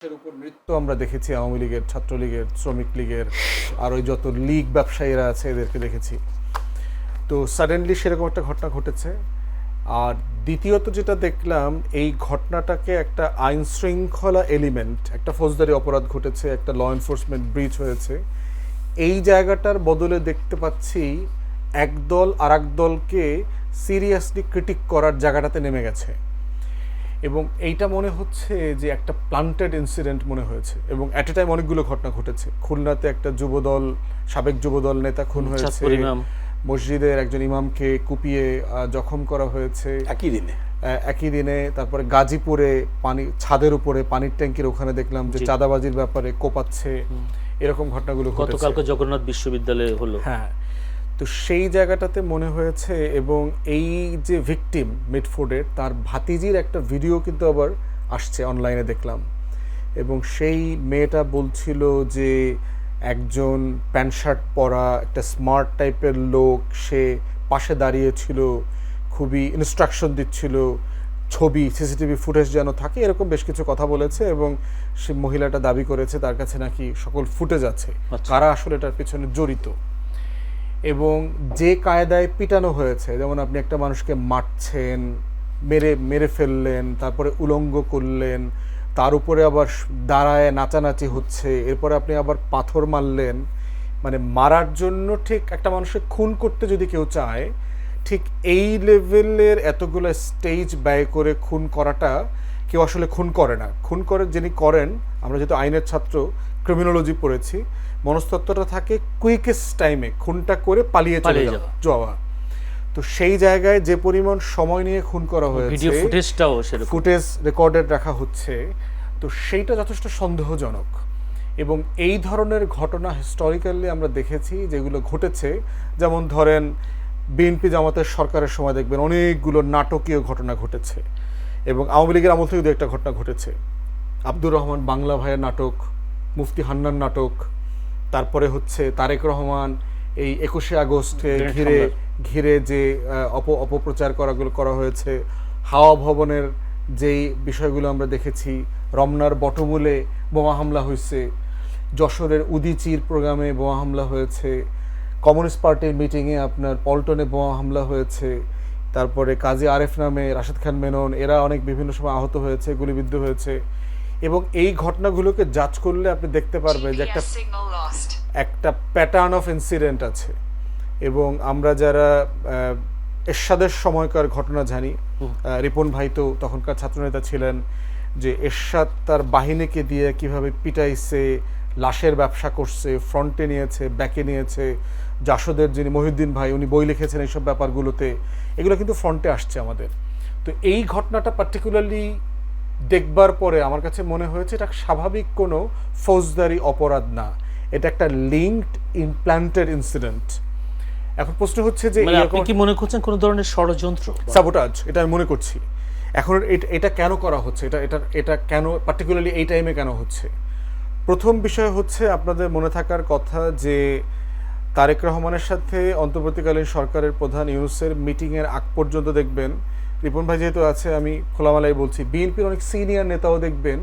এর উপর নৃত্য আমরা দেখেছি আওয়ামী লীগের, ছাত্রলীগের, শ্রমিক লীগের, আর ওই যত লীগ ব্যবসায়ীরা আছে এদেরকে দেখেছি। তো সাডেনলি সেরকম একটা ঘটনা ঘটেছে। আর দ্বিতীয়ত যেটা দেখলাম, এই ঘটনাটাকে একটা আইন শৃঙ্খলা এলিমেন্ট, একটা ফৌজদারি অপরাধ ঘটেছে, একটা ল এনফোর্সমেন্ট ব্রিচ হয়েছে, এই জায়গাটার বদলে দেখতে পাচ্ছি একদল আর এক দলকে সিরিয়াসলি ক্রিটিক করার জায়গাটাতে নেমে গেছে। এবং এইটা মনে হচ্ছে যে একটা প্লান্টেড ইনসিডেন্ট মনে হয়েছে, এবং অ্যাট এ টাইম অনেকগুলো ঘটনা ঘটেছে। খুলনাতে একটা যুবদল, সাবেক যুবদল নেতা খুন হয়েছে, মসজিদের একজন ইমামকে কুপিয়ে জখম করা হয়েছে একই দিনে। তারপরে গাজীপুরে ছাদের উপরে পানির ট্যাঙ্কির ওখানে দেখলাম যে চাঁদাবাজির ব্যাপারে কোপাচ্ছে, এরকম ঘটনাগুলো গতকালকে জগন্নাথ বিশ্ববিদ্যালয়ে হলো। হ্যাঁ, তো সেই জায়গাটাতে মনে হয়েছে। এবং এই যে ভিকটিম মিডফোর্ডের, তার ভাতিজির একটা ভিডিও কিন্তু আবার আসছে অনলাইনে দেখলাম, এবং সেই মেয়েটা বলছিল যে একজন প্যান্ট শার্ট পরা একটা স্মার্ট টাইপের লোক, সে পাশে দাঁড়িয়েছিল, খুবই ইনস্ট্রাকশন দিচ্ছিল, ছবি সিসিটিভি ফুটেজ যেন থাকে, এরকম বেশ কিছু কথা বলেছে। এবং সে মহিলাটা দাবি করেছে তার কাছে নাকি সকল ফুটেজ আছে, কারা আসলে এটার পেছনে জড়িত। এবং যে কায়দায় পিটানো হয়েছে, যেমন আপনি একটা মানুষকে মারছেন, মেরে ফেললেন, তারপরে উলঙ্গ করলেন, তার উপরে আবার দাঁড়ায় নাচানাচি হচ্ছে, এরপরে আপনি আবার পাথর মারলেন। মানে মারার জন্য, ঠিক একটা মানুষকে খুন করতে যদি কেউ চায়, ঠিক এই লেভেলের এতগুলো স্টেজ ব্যয় করে খুন করাটা কেউ আসলে খুন করে না। খুন করে যিনি করেন, আমরা যেহেতু আইনের ছাত্র, ক্রিমিনোলজি পড়েছি, মনস্তত্ত্বটা থাকে কুইকেস্ট টাইমে খুনটা করে পালিয়ে যাওয়া। তো সেই জায়গায় যে পরিমাণ সময় নিয়ে খুন করা হয়েছে, ফুটেজ রেকর্ডেড রাখা হচ্ছে, তো সেইটা যথেষ্ট সন্দেহজনক। এবং এই ধরনের ঘটনা হিস্টোরিক্যালি আমরা দেখেছি যেগুলো ঘটেছে, যেমন ধরেন বিএনপি জামাতের সরকারের সময় দেখবেন অনেকগুলো নাটকীয় ঘটনা ঘটেছে, এবং আওয়ামী লীগের আমল থেকে দু একটা ঘটনা ঘটেছে। আব্দুর রহমান বাংলা ভাইয়ের নাটক, মুফতি হান্নান নাটক, তারপরে হচ্ছে তারেক রহমান এই 21শে আগস্টে ঘিরে যে অপপ্রচার করা হয়েছে, হাওয়া ভবনের যেই বিষয়গুলো আমরা দেখেছি, রমনার বটমূলে বোমা হামলা হয়েছে, যশোরের উদিচির প্রোগ্রামে বোমা হামলা হয়েছে, কমিউনিস্ট পার্টির মিটিংয়ে আপনার পল্টনে বোমা হামলা হয়েছে, তারপরে কাজী আরেফ নামে রাশেদ খান মেনন, এরা অনেক বিভিন্ন সময় আহত হয়েছে, গুলিবিদ্ধ হয়েছে। এবং এই ঘটনাগুলোকে জাজ করলে আপনি দেখতে পারবেন যে একটা প্যাটার্ন অফ ইনসিডেন্ট আছে। এবং আমরা যারা এরশাদের সময়কার ঘটনা জানি, রিপন ভাই তো তখনকার ছাত্রনেতা ছিলেন, যে এরশাদ তার বাহিনীকে দিয়ে কিভাবে পিটাইছে, লাশের ব্যবসা করছে, ফ্রন্টে নিয়েছে, ব্যাকে নিয়েছে। জাসদের যিনি মহিউদ্দিন ভাই, উনি বই লিখেছেন এইসব ব্যাপারগুলোতে, এগুলো কিন্তু ফ্রন্টে আসছে আমাদের। তো এই ঘটনাটা পার্টিকুলারলি দেখবার পরে আমার কাছে মনে হয়েছে এটা স্বাভাবিক কোনো ফৌজদারি অপরাধ না, এটা একটা লিঙ্কড ইমপ্ল্যান্টেড ইনসিডেন্ট। এখন প্রশ্ন হচ্ছে যে আপনি কি মনে করছেন কোনো ধরনের ষড়যন্ত্র, সাবোটাজ? এটা আমি মনে করছি। এখন এটা কেন করা হচ্ছে, এটা কেন পার্টিকুলারলি এই টাইমে কেন হচ্ছে? প্রথম বিষয় হচ্ছে আপনাদের মনে থাকার কথা যে তারেক রহমানের সাথে অন্তর্বর্তীকালীন সরকারের প্রধান ইউনূসের মিটিংয়ের আগ পর্যন্ত দেখবেন, রিপন ভাই যেহেতু আছে আমি খোলামেলাই বলছি, বিএনপির অনেক সিনিয়র নেতাও দেখবেন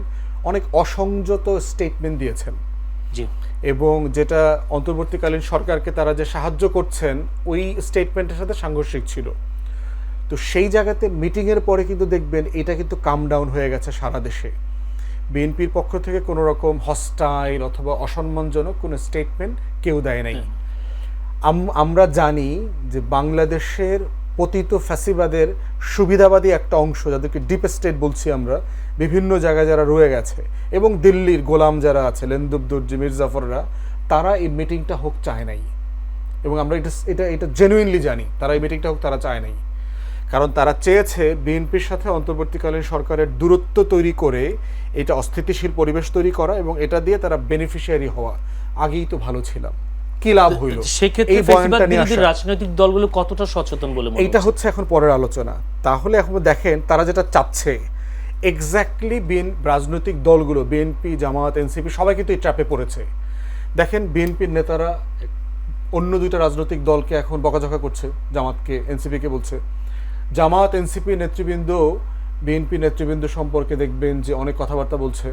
অনেক অসংযত স্টেটমেন্ট দিয়েছেন। এবং যেটা অন্তর্বর্তীকালীন সরকারকে তারা যে সাহায্য করছেন, ওই স্টেটমেন্টের সাথে সাংঘর্ষিক ছিল। তো সেই জায়গাতে মিটিংয়ের পরে কিন্তু দেখবেন এটা কিন্তু কাম ডাউন হয়ে গেছে সারা দেশে। বিএনপির পক্ষ থেকে কোনো রকম হস্টাইল অথবা অসম্মানজনক কোনো স্টেটমেন্ট কেউ দেয় নাই। আমরা জানি যে বাংলাদেশের পতিত ফ্যাসিবাদের সুবিধাবাদী একটা অংশ, যাদেরকে ডিপ স্টেট বলছি আমরা, বিভিন্ন জায়গায় যারা রয়ে গেছে, এবং দিল্লির গোলাম যারা আছে, লেন্দুব দর্জি, মির্জাফররা, তারা এই মিটিংটা হোক চায় নাই। এবং আমরা এটা জেনুইনলি জানি, তারা এই মিটিংটা হোক তারা চায় নাই। কারণ তারা চেয়েছে বিএনপির সাথে অন্তর্বর্তীকালীন সরকারের দূরত্ব তৈরি করে এটা অস্থিতিশীল পরিবেশ তৈরি করা, এবং এটা দিয়ে তারা বেনিফিশিয়ারি হওয়া। আগেই তো ভালো ছিলাম, কি লাভ হইল? এই বয়ানটা নিয়ে রাজনৈতিক দলগুলো কতটা সচেতন বলে মনে হচ্ছে? এইটা হচ্ছে এখন পরের আলোচনা। তাহলে এখন দেখেন তারা যেটা চাচ্ছে, এক্স্যাক্টলি রাজনৈতিক দলগুলো, বিএনপি, জামাত, এনসিপি, সবাই কিন্তু এই ট্র্যাপে পড়েছে। দেখেন বিএনপির নেতারা অন্য দুইটা রাজনৈতিক দলকে এখন বকাঝকা করছে, জামাতকে, এনসিপিকে বলছে। জামাত, এনসিপি নেতৃবৃন্দ বিএনপি নেতৃবৃন্দ সম্পর্কে দেখবেন যে অনেক কথাবার্তা বলছে।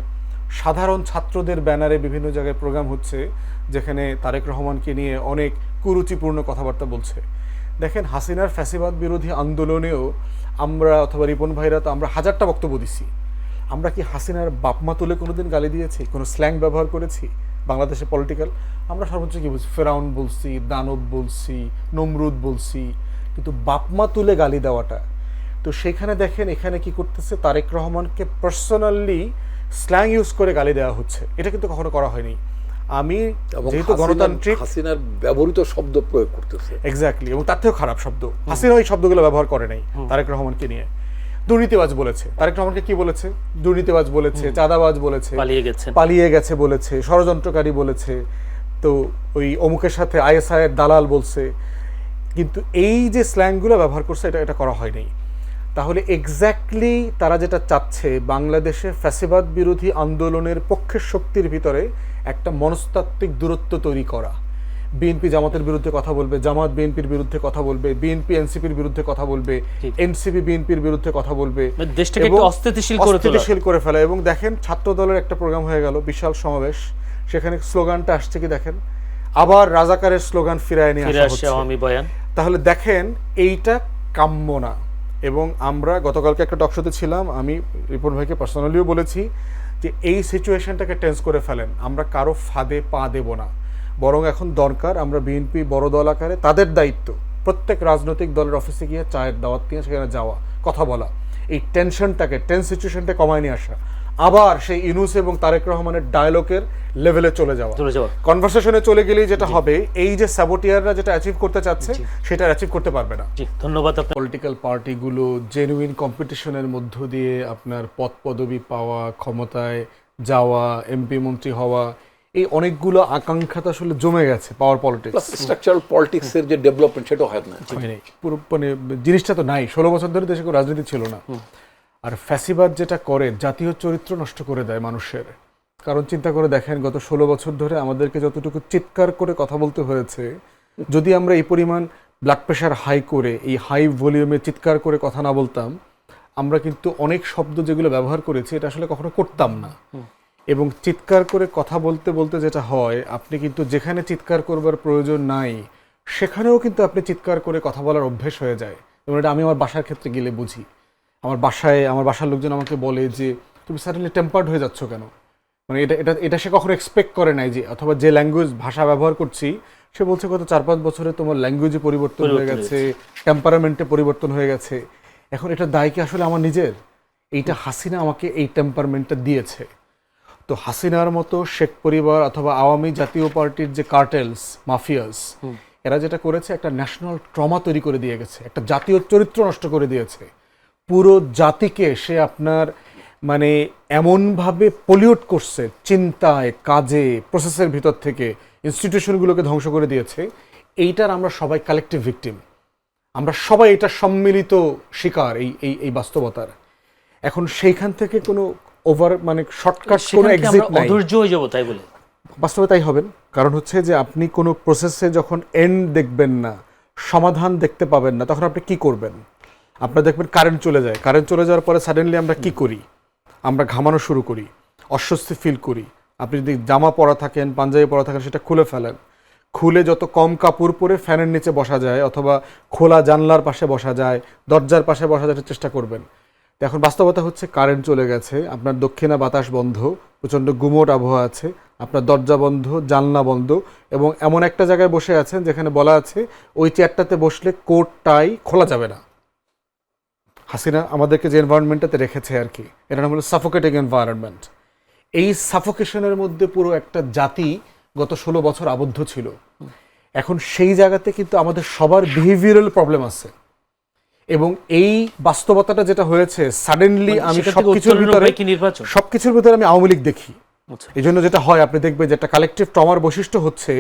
সাধারণ ছাত্রদের ব্যানারে বিভিন্ন জায়গায় প্রোগ্রাম হচ্ছে যেখানে তারেক রহমানকে নিয়ে অনেক কুরুচিপূর্ণ কথাবার্তা বলছে। দেখেন, হাসিনার ফ্যাসিবাদ বিরোধী আন্দোলনেও আমরা অথবা রিপন ভাইরা তো আমরা হাজারটা বক্তব্য দিছি। আমরা কি হাসিনার বাপমা তুলে কোনোদিন গালি দিয়েছি, কোনো স্ল্যাং ব্যবহার করেছি বাংলাদেশে পলিটিক্যাল? আমরা সর্বোচ্চ কি বলছি, ফেরাউন বলছি, দানব বলছি, নমরুদ বলছি, কিন্তু বাপমা তুলে গালি দেওয়াটা। তো সেখানে দেখেন এখানে কি করতেছে, তারেক রহমানকে পার্সোনালি স্ল্যাং ইউজ করে গালি দেওয়া হচ্ছে। এটা কিন্তু কখনো করা হয়নি। আমি যেহেতু গণতান্ত্রিক, হাসিনার ব্যবহৃত শব্দ প্রয়োগ করতেছে এক্স্যাক্টলি, এবং তার থেকেও খারাপ শব্দ হাসিনা ওই শব্দগুলো ব্যবহার করে নাই তারেক রহমানকে নিয়ে। দুর্নীতিবাজ বলেছে, তারেক রহমানকে কি বলেছে? দুর্নীতিবাজ বলেছে, চাঁদাবাজ বলেছে, পালিয়ে গেছে বলেছে, ষড়যন্ত্রকারী বলেছে, তো ওই অমুকের সাথে আইএসআই এর দালাল বলছে। কিন্তু এই যে স্ল্যাংগুলো ব্যবহার করছে এটা করা হয়নি। তাহলে এক্স্যাক্টলি তারা যেটা চাচ্ছে, বাংলাদেশে ফ্যাসিবাদ বিরোধী আন্দোলনের পক্ষের শক্তির ভিতরে একটা মনস্তাত্ত্বিক দূরত্ব তৈরি করা। বিএনপি জামাতের বিরুদ্ধে কথা বলবে, জামাত বিএনপির বিরুদ্ধে কথা বলবে, বিএনপি এনসিপির বিরুদ্ধে কথা বলবে, এনসিপি বিএনপির বিরুদ্ধে কথা বলবে, দেশটাকে একটু অস্থিতিশীল করে ফেলা। এবং দেখেন, ছাত্র দলের একটা প্রোগ্রাম হয়ে গেল, বিশাল সমাবেশ, সেখানে স্লোগানটা আসছে কি দেখেন, আবার রাজাকারের স্লোগান ফিরায় নিয়ে আসা হচ্ছে। তাহলে দেখেন, এইটা কাম্য না। এবং আমরা গতকালকে একটা টকশোতে ছিলাম, আমি রিপন ভাইকে পার্সোনালিও বলেছি যে এই সিচুয়েশনটাকে টেন্স করে ফেলেন, আমরা কারো ফাঁদে পা দেব না। বরং এখন দরকার আমরা বিএনপি বড় দল আকারে, তাদের দায়িত্ব প্রত্যেক রাজনৈতিক দলের অফিসে গিয়ে চায়ের দাওয়াত নিয়ে সেখানে যাওয়া, কথা বলা, এই টেন্স সিচুয়েশনটা কমায় নিয়ে আসা, আবার সেই ইউনূস এবং তারেক রহমানের ডায়ালগের লেভেলে চলে যাওয়া। কনভারসেশনে চলে গেলেই যেটা হবে, এই যে স্যাবোটিয়াররা যেটা অ্যাচিভ করতে চাচ্ছে সেটা অ্যাচিভ করতে পারবে না। ধন্যবাদ। পলিটিক্যাল পার্টিগুলো জেনুইন কম্পিটিশনের মধ্য দিয়ে আপনার পদ পদবি পাওয়া, ক্ষমতায় যাওয়া, এমপি মন্ত্রী হওয়া, এই অনেকগুলো আকাঙ্ক্ষা তো আসলে জমে গেছে পাওয়ার পলিটিক্স। স্ট্রাকচারাল পলিটিক্সের যে ডেভেলপমেন্ট সেটা হয় না, পুরো মানে জিনিসটা তো নাই। 16 বছর ধরে দেশে কোনো রাজনীতি ছিল না। আর ফ্যাসিবাদ যেটা করে, জাতীয় চরিত্র নষ্ট করে দেয় মানুষের। কারণ চিন্তা করে দেখেন, গত 16 বছর ধরে আমাদেরকে যতটুকু চিৎকার করে কথা বলতে হয়েছে, যদি আমরা এই পরিমাণ ব্লাড প্রেশার হাই করে, এই হাই ভলিউমে চিৎকার করে কথা না বলতাম, আমরা কিন্তু অনেক শব্দ যেগুলো ব্যবহার করেছি এটা আসলে কখনো করতাম না। এবং চিৎকার করে কথা বলতে বলতে যেটা হয়, আপনি কিন্তু যেখানে চিৎকার করবার প্রয়োজন নাই সেখানেও কিন্তু আপনি চিৎকার করে কথা বলার অভ্যেস হয়ে যায়। এবং এটা আমি আমার বাসার ক্ষেত্রে গেলে বুঝি। আমার বাসার লোকজন আমাকে বলে যে তুমি সাডেনলি টেম্পার্ড হয়ে যাচ্ছ কেন। মানে এটা সে কখনো এক্সপেক্ট করে নাই, যে অথবা যে ল্যাঙ্গুয়েজ ভাষা ব্যবহার করছি, সে বলছে গত 4-5 বছরে তোমার ল্যাঙ্গুয়েজে পরিবর্তন হয়ে গেছে, টেম্পারামেন্টে পরিবর্তন হয়ে গেছে। এখন এটা দায় কি আসলে আমার নিজের? এইটা হাসিনা আমাকে এই টেম্পারমেন্টটা দিয়েছে। তো হাসিনার মতো শেখ পরিবার অথবা আওয়ামী জাতীয় পার্টির যে কার্টেলস, মাফিয়াস, এরা যেটা করেছে, একটা ন্যাশনাল ট্রমা তৈরি করে দিয়ে গেছে, একটা জাতীয় চরিত্র নষ্ট করে দিয়েছে। পুরো জাতিকে সে আপনার মানে এমনভাবে পলিউট করছে, চিন্তায়, কাজে, প্রসেসের ভিতর থেকে ইনস্টিটিউশনগুলোকে ধ্বংস করে দিয়েছে। এইটার আমরা সবাই কালেকটিভ ভিকটিম, আমরা সবাই এটা সম্মিলিত শিকার এই বাস্তবতার। এখন সেইখান থেকে কোনো মানে শর্টকাট কোনো এক্সিট নাই, অধৈর্য হয়ে যাব তাই বলে বাস্তবে তাই হবেন। কারণ হচ্ছে যে আপনি কোনো প্রসেসে যখন এন্ড দেখবেন না, সমাধান দেখতে পাবেন না, তখন আপনি কি করবেন? আপনারা দেখবেন কারেন্ট চলে যায়, কারেন্ট চলে যাওয়ার পরে সাডেনলি আমরা কি করি? আমরা ঘামানো শুরু করি, অস্বস্তি ফিল করি। আপনি যদি জামা পরা থাকেন, পাঞ্জাবি পরা থাকেন, সেটা খুলে ফেলেন। খুলে যত কম কাপড় পরে ফ্যানের নিচে বসা যায় অথবা খোলা জানলার পাশে বসা যায়, দরজার পাশে বসা যায়, চেষ্টা করবেন। এখন বাস্তবতা হচ্ছে কারেন্ট চলে গেছে, আপনার দক্ষিণা বাতাস বন্ধ, প্রচণ্ড গুমোট আবহাওয়া আছে, আপনার দরজা বন্ধ, জানলা বন্ধ, এবং এমন একটা জায়গায় বসে আছেন যেখানে বলা আছে ওই চেয়ারটাতে বসলে কোট টাই খোলা যাবে না। হাসিনা আমাদেরকে যে এনভায়রনমেন্টটাতে রেখেছে আর কি, এটা নাম হলো সাফোকেটিং এনভায়রনমেন্ট। এই সাফোকেশনের মধ্যে পুরো একটা জাতি গত 16 বছর আবদ্ধ ছিল। এখন সেই জায়গাতে কিন্তু আমাদের সবার বিহেভিয়ারাল প্রবলেম আছে। এবং এই বাস্তবতাটা যেটা হয়েছে, সাডেনলি আমি সবকিছুর ভিতরে আমি আওয়ামী লীগ দেখি। এই জন্য যেটা হয়, আপনি দেখবেন যে একটা কালেকটিভ ট্রমার বৈশিষ্ট্য হচ্ছে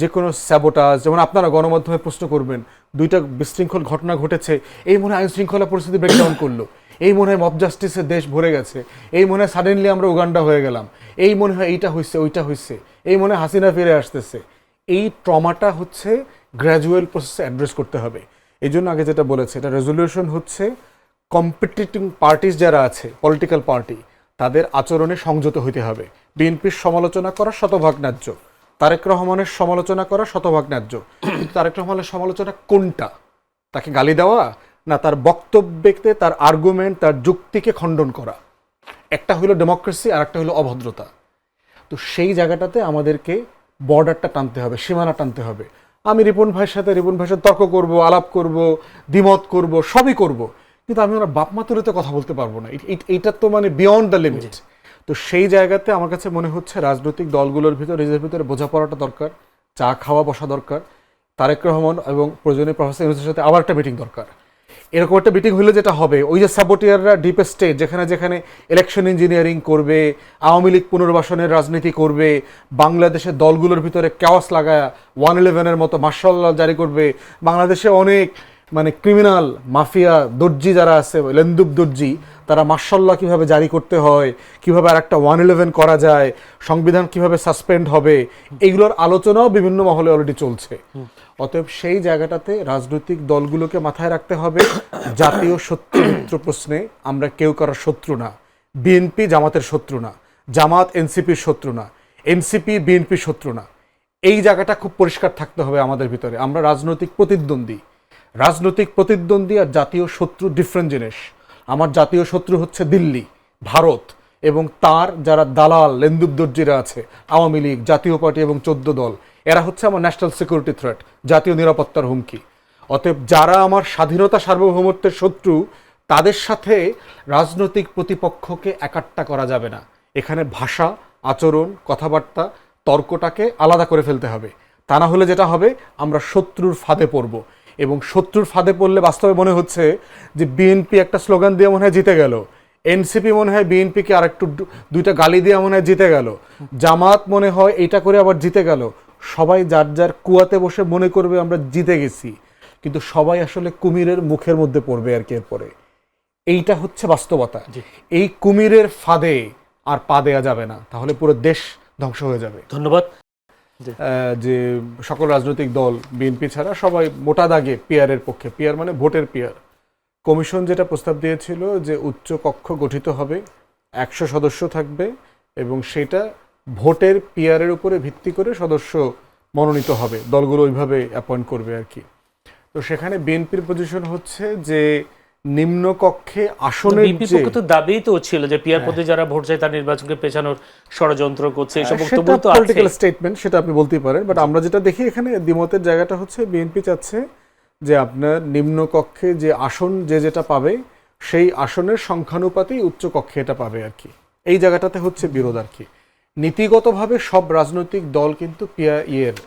যে কোনো স্যাবোটাজ, যেমন আপনারা গণমাধ্যমে প্রশ্ন করবেন, 2টা বিশৃঙ্খল ঘটনা ঘটেছে, এই মনে হয় আইন শৃঙ্খলা পরিস্থিতি ব্রেকডাউন করলো, এই মনে হয় মব জাস্টিসের দেশ ভরে গেছে, এই মনে হয় সাডেনলি আমরা উগান্ডা হয়ে গেলাম, এই মনে হয় এইটা হয়েছে, ওইটা হয়েছে, এই মনে হয় হাসিনা ফিরে আসতেছে। এই ট্রমাটা হচ্ছে গ্র্যাজুয়াল প্রসেসে অ্যাড্রেস করতে হবে। এই জন্য আগে যেটা বলেছে, এটা রেজলিউশন হচ্ছে কম্পিটিটিং পার্টিস যারা আছে, পলিটিক্যাল পার্টি, তাদের আচরণে সংযত হইতে হবে। বিএনপির সমালোচনা করা শতভাগ ন্যায্য, তারেক রহমানের সমালোচনা করা শতভাগ ন্যায্য, কিন্তু তারেক রহমানের সমালোচনা কোনটা? তাকে গালি দেওয়া, না তার বক্তব্যে তার আর্গুমেন্ট, তার যুক্তিকে খণ্ডন করা? একটা হইল ডেমোক্রেসি, আর একটা হইল অভদ্রতা। তো সেই জায়গাটাতে আমাদেরকে বর্ডারটা টানতে হবে, সীমানা টানতে হবে। আমি রিপন ভাইয়ের সাথে তর্ক করব, আলাপ করব, দ্বিমত করব, সবই করব, কিন্তু আমি ওনার বাপ মা তুলে তো কথা বলতে পারবো না। এইটা তো মানে বিয়ন্ড দ্য লিমিট। তো সেই জায়গাতে আমার কাছে মনে হচ্ছে রাজনৈতিক দলগুলোর ভিতরে নিজের ভিতরে বোঝাপড়াটা দরকার, চা খাওয়া বসা দরকার। তারেক রহমান এবং প্রয়োজনীয় প্রফেসর ইউনূসের সাথে আবার একটা মিটিং দরকার। এরকম একটা মিটিং হলে যেটা হবে, ওই যে সাবোটিয়াররা ডিপ স্টেট যেখানে যেখানে ইলেকশন ইঞ্জিনিয়ারিং করবে, আওয়ামী লীগ পুনর্বাসনের রাজনীতি করবে, বাংলাদেশের দলগুলোর ভিতরে ক্যাওয়াস লাগায় 111-এর মতো মার্শাল ল জারি করবে, বাংলাদেশে অনেক মানে ক্রিমিনাল মাফিয়া দর্জি যারা আছে, লেন্দুব দর্জি, তারা মার্শাল ল কীভাবে জারি করতে হয়, কীভাবে আর একটা 111 করা যায়, সংবিধান কিভাবে সাসপেন্ড হবে, এইগুলোর আলোচনাও বিভিন্ন মহলে অলরেডি চলছে। অতএব সেই জায়গাটাতে রাজনৈতিক দলগুলোকে মাথায় রাখতে হবে, জাতীয় শত্রু মিত্র প্রশ্নে আমরা কেউ কারোর শত্রু না। বিএনপি জামাতের শত্রু না, জামাত এনসিপির শত্রু না, এনসিপি বিএনপির শত্রু না। এই জায়গাটা খুব পরিষ্কার থাকতে হবে আমাদের ভিতরে। আমরা রাজনৈতিক প্রতিদ্বন্দ্বী আর জাতীয় শত্রু ডিফারেন্ট জিনিস। আমার জাতীয় শত্রু হচ্ছে দিল্লি, ভারত এবং তার যারা দালাল লেন্দুব দর্জিরা আছে, আওয়ামী লীগ, জাতীয় পার্টি এবং 14 দল, এরা হচ্ছে আমার ন্যাশনাল সিকিউরিটি থ্রেট, জাতীয় নিরাপত্তার হুমকি। অতএব যারা আমার স্বাধীনতা সার্বভৌমত্বের শত্রু, তাদের সাথে রাজনৈতিক প্রতিপক্ষকে একাট্টা করা যাবে না। এখানে ভাষা, আচরণ, কথাবার্তা, তর্কটাকে আলাদা করে ফেলতে হবে। তা না হলে যেটা হবে, আমরা শত্রুর ফাঁদে পড়ব। এবং শত্রুর ফাঁদে পড়লে বাস্তবে মনে হচ্ছে যে বিএনপি একটা স্লোগান দিয়ে মনে হয় জিতে গেল, এনসিপি মনে হয় বিএনপিকে আর একটু দুইটা গালি দিয়ে মনে হয় জিতে গেল, জামাত মনে হয় এইটা করে আবার জিতে গেল। সবাই যার যার কুয়াতে বসে মনে করবে আমরা জিতে গেছি, কিন্তু সবাই আসলে কুমিরের মুখের মধ্যে পড়বে আর কি। এরপরে এইটা হচ্ছে বাস্তবতা। এই কুমিরের ফাঁদে আর পা দেয়া যাবে না, তাহলে পুরো দেশ ধ্বংস হয়ে যাবে। ধন্যবাদ। যে সকল রাজনৈতিক দল বিএনপি ছাড়া সবাই মোটা দাগে পিয়ারের পক্ষে। পিয়ার মানে ভোটের পিয়ার। কমিশন যেটা প্রস্তাব দিয়েছিল যে উচ্চ কক্ষ গঠিত হবে, 100 সদস্য থাকবে এবং সেটা ভোটের পিয়ারের উপরে ভিত্তি করে সদস্য মনোনীত হবে, দলগুলো ওইভাবে অ্যাপয়েন্ট করবে আর কি। তো সেখানে বিএনপির পজিশন হচ্ছে যে নিম্নকক্ষে আসনের যে দাবি তো ছিল যে পিয়ার পদে যারা ভোট চায় তার নির্বাচনকে পেছানোর ষড়যন্ত্র করছে, এই সব বক্তব্য তো আছে, পলিটিক্যাল স্টেটমেন্ট, সেটা আপনি বলতেই পারেন। বাট আমরা যেটা দেখি এখানে দ্বিমতের জায়গাটা হচ্ছে বিএনপি চাচ্ছে যে আপনার নিম্নকক্ষে যে আসন যেটা পাবে সেই আসনের সংখ্যানুপাতেই উচ্চ কক্ষে এটা পাবে আর কি। এই জায়গাটাতে হচ্ছে বিরোধ আর কি। নীতিগতভাবে সব রাজনৈতিক দল কিন্তু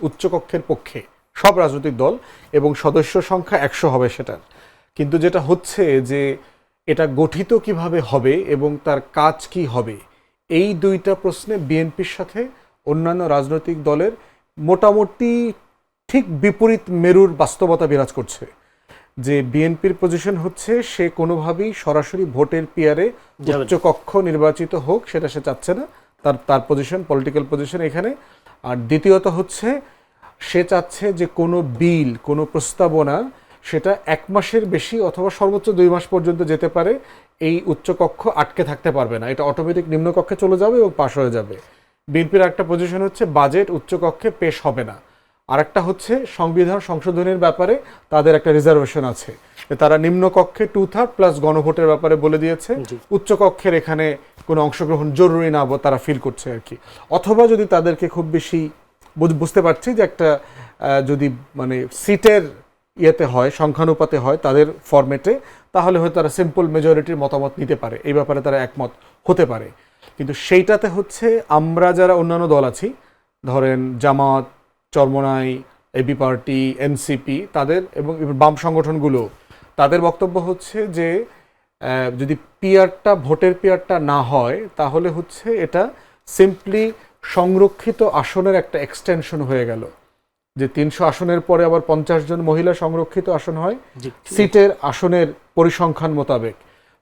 উচ্চকক্ষের পক্ষে, সব রাজনৈতিক দল, এবং সদস্য সংখ্যা 100 হবে সেটার। কিন্তু যেটা হচ্ছে যে এটা গঠিত কিভাবে হবে এবং তার কাজ কি হবে, এই দুইটা প্রশ্নে বিএনপির সাথে অন্যান্য রাজনৈতিক দলের মোটামুটি ঠিক বিপরীত মেরুর বাস্তবতা বিরাজ করছে। যে বিএনপির পজিশন হচ্ছে সে কোনোভাবেই সরাসরি ভোটের পিয়ারে উচ্চকক্ষ নির্বাচিত হোক, সেটা সে চাচ্ছে না। তার পজিশন, পলিটিক্যাল পজিশন এখানে। আর দ্বিতীয়ত হচ্ছে সে চাচ্ছে যে কোনো বিল, কোনো প্রস্তাবনা সেটা 1 মাসের বেশি অথবা সর্বোচ্চ 2 মাস পর্যন্ত যেতে পারে, এই উচ্চকক্ষ আটকে থাকতে পারবে না, এটা অটোমেটিক নিম্নকক্ষে চলে যাবে এবং পাশ হয়ে যাবে। বিএনপির একটা পজিশন হচ্ছে বাজেট উচ্চকক্ষে পেশ হবে না। আর একটা হচ্ছে সংবিধান সংশোধনের ব্যাপারে তাদের একটা রিজার্ভেশন আছে, তারা নিম্নকক্ষে 2/3 প্লাস গণভোটের ব্যাপারে বলে দিয়েছে, উচ্চকক্ষের এখানে কোনো অংশগ্রহণ জরুরি না, তারা ফিল করছে আর কি। অথবা যদি তাদেরকে খুব বেশি বুঝতে পারছি যে একটা যদি মানে সিটের ইয়েতে হয়, সংখ্যানুপাতে হয় তাদের ফরম্যাটে, তাহলে হয়তো তারা সিম্পল মেজরিটির মতামত নিতে পারে, এই ব্যাপারে তারা একমত হতে পারে। কিন্তু সেইটাতে হচ্ছে আমরা যারা অন্যান্য দল আছি, ধরেন জামাত, চরমোনাই, এবি পার্টি, এনসিপি, তাদের এবং বাম সংগঠনগুলো, তাদের বক্তব্য হচ্ছে যে যদি পিয়ারটা, ভোটের পিয়ারটা না হয়, তাহলে হচ্ছে এটা সিম্পলি সংরক্ষিত আসনের একটা এক্সটেনশন হয়ে গেল। যে 300 আসনের পরে আবার 50 জন মহিলা সংরক্ষিত আসন হয় সিটের আসনের পরিসংখ্যান মোতাবেক,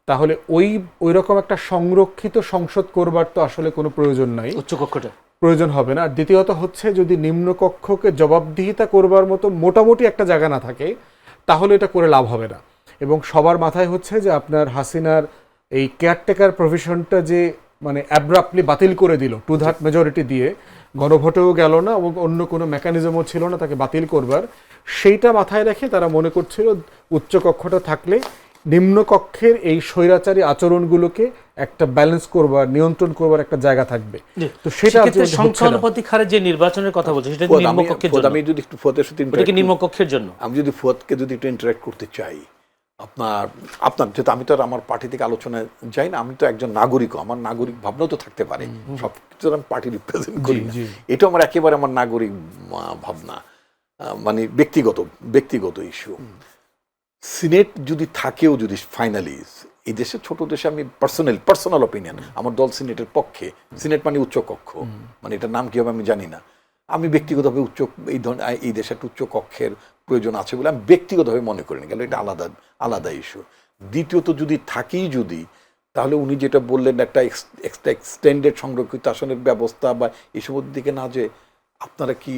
তাহলে ওই রকম একটা সংরক্ষিত সংসদ করবার তো আসলে কোনো প্রয়োজন নাই, উচ্চকক্ষটা প্রয়োজন হবে না। আর দ্বিতীয়ত হচ্ছে যদি নিম্নকক্ষকে জবাবদিহিতা করবার মতো মোটামুটি একটা জায়গা না থাকে, তাহলে এটা করে লাভ হবে না। এবং সবার মাথায় হচ্ছে যে আপনার হাসিনার এই কেয়ারটেকার প্রভিশনটা যে মানে অ্যাব্রাপ্টলি বাতিল করে দিল 2/3 মেজরিটি দিয়ে, গণভোটেও গেল না এবং অন্য কোনো মেকানিজমও ছিল না তাকে বাতিল করবার। সেইটা মাথায় রেখে তারা মনে করছিল উচ্চকক্ষটা থাকলে নিম্নকক্ষের এই স্বৈরাচারী আচরণগুলোকে একটা ব্যালেন্স করবার, নিয়ন্ত্রণ করবার একটা জায়গা থাকবে। তো সেটা সংখ্যানুপাতিক হারে যে নির্বাচনের কথা বলছে সেটা নিম্নকক্ষের জন্য। আমি যদি একটু ফুয়াদের সাথে এটা কি নিম্নকক্ষের জন্য? আমি যদি ফুয়াদকে যদি একটু ইন্টারেক্ট করতে চাই, আপনার যেহেতু আমি তো আর আমার পার্টি থেকে আলোচনায় যাই না, আমি তো একজন নাগরিকও, আমার নাগরিক ভাবনাও তো থাকতে পারে, সব কিছু আমি পার্টি রিপ্রেজেন্ট করি না। এটা আমার একেবারে আমার নাগরিক ভাবনা, মানে ব্যক্তিগত ইস্যু। সিনেট যদি থাকেও, যদি ফাইনালি এই দেশে, ছোট দেশে, আমি পার্সোনাল অপিনিয়ন, আমার দল সিনেটের পক্ষে। সিনেট মানে উচ্চকক্ষ, মানে এটার নাম কি হবে আমি জানি না। আমি ব্যক্তিগতভাবে এই দেশে একটা উচ্চ কক্ষের প্রয়োজন আছে বলে আমি ব্যক্তিগতভাবে মনে করি না, গেল এটা আলাদা ইস্যু। দ্বিতীয়ত যদি থাকেই তাহলে উনি যেটা বললেন একটা এক্সটেন্ডেড সংরক্ষিত আসনের ব্যবস্থা বা এসবের দিকে না, যে আপনারা কি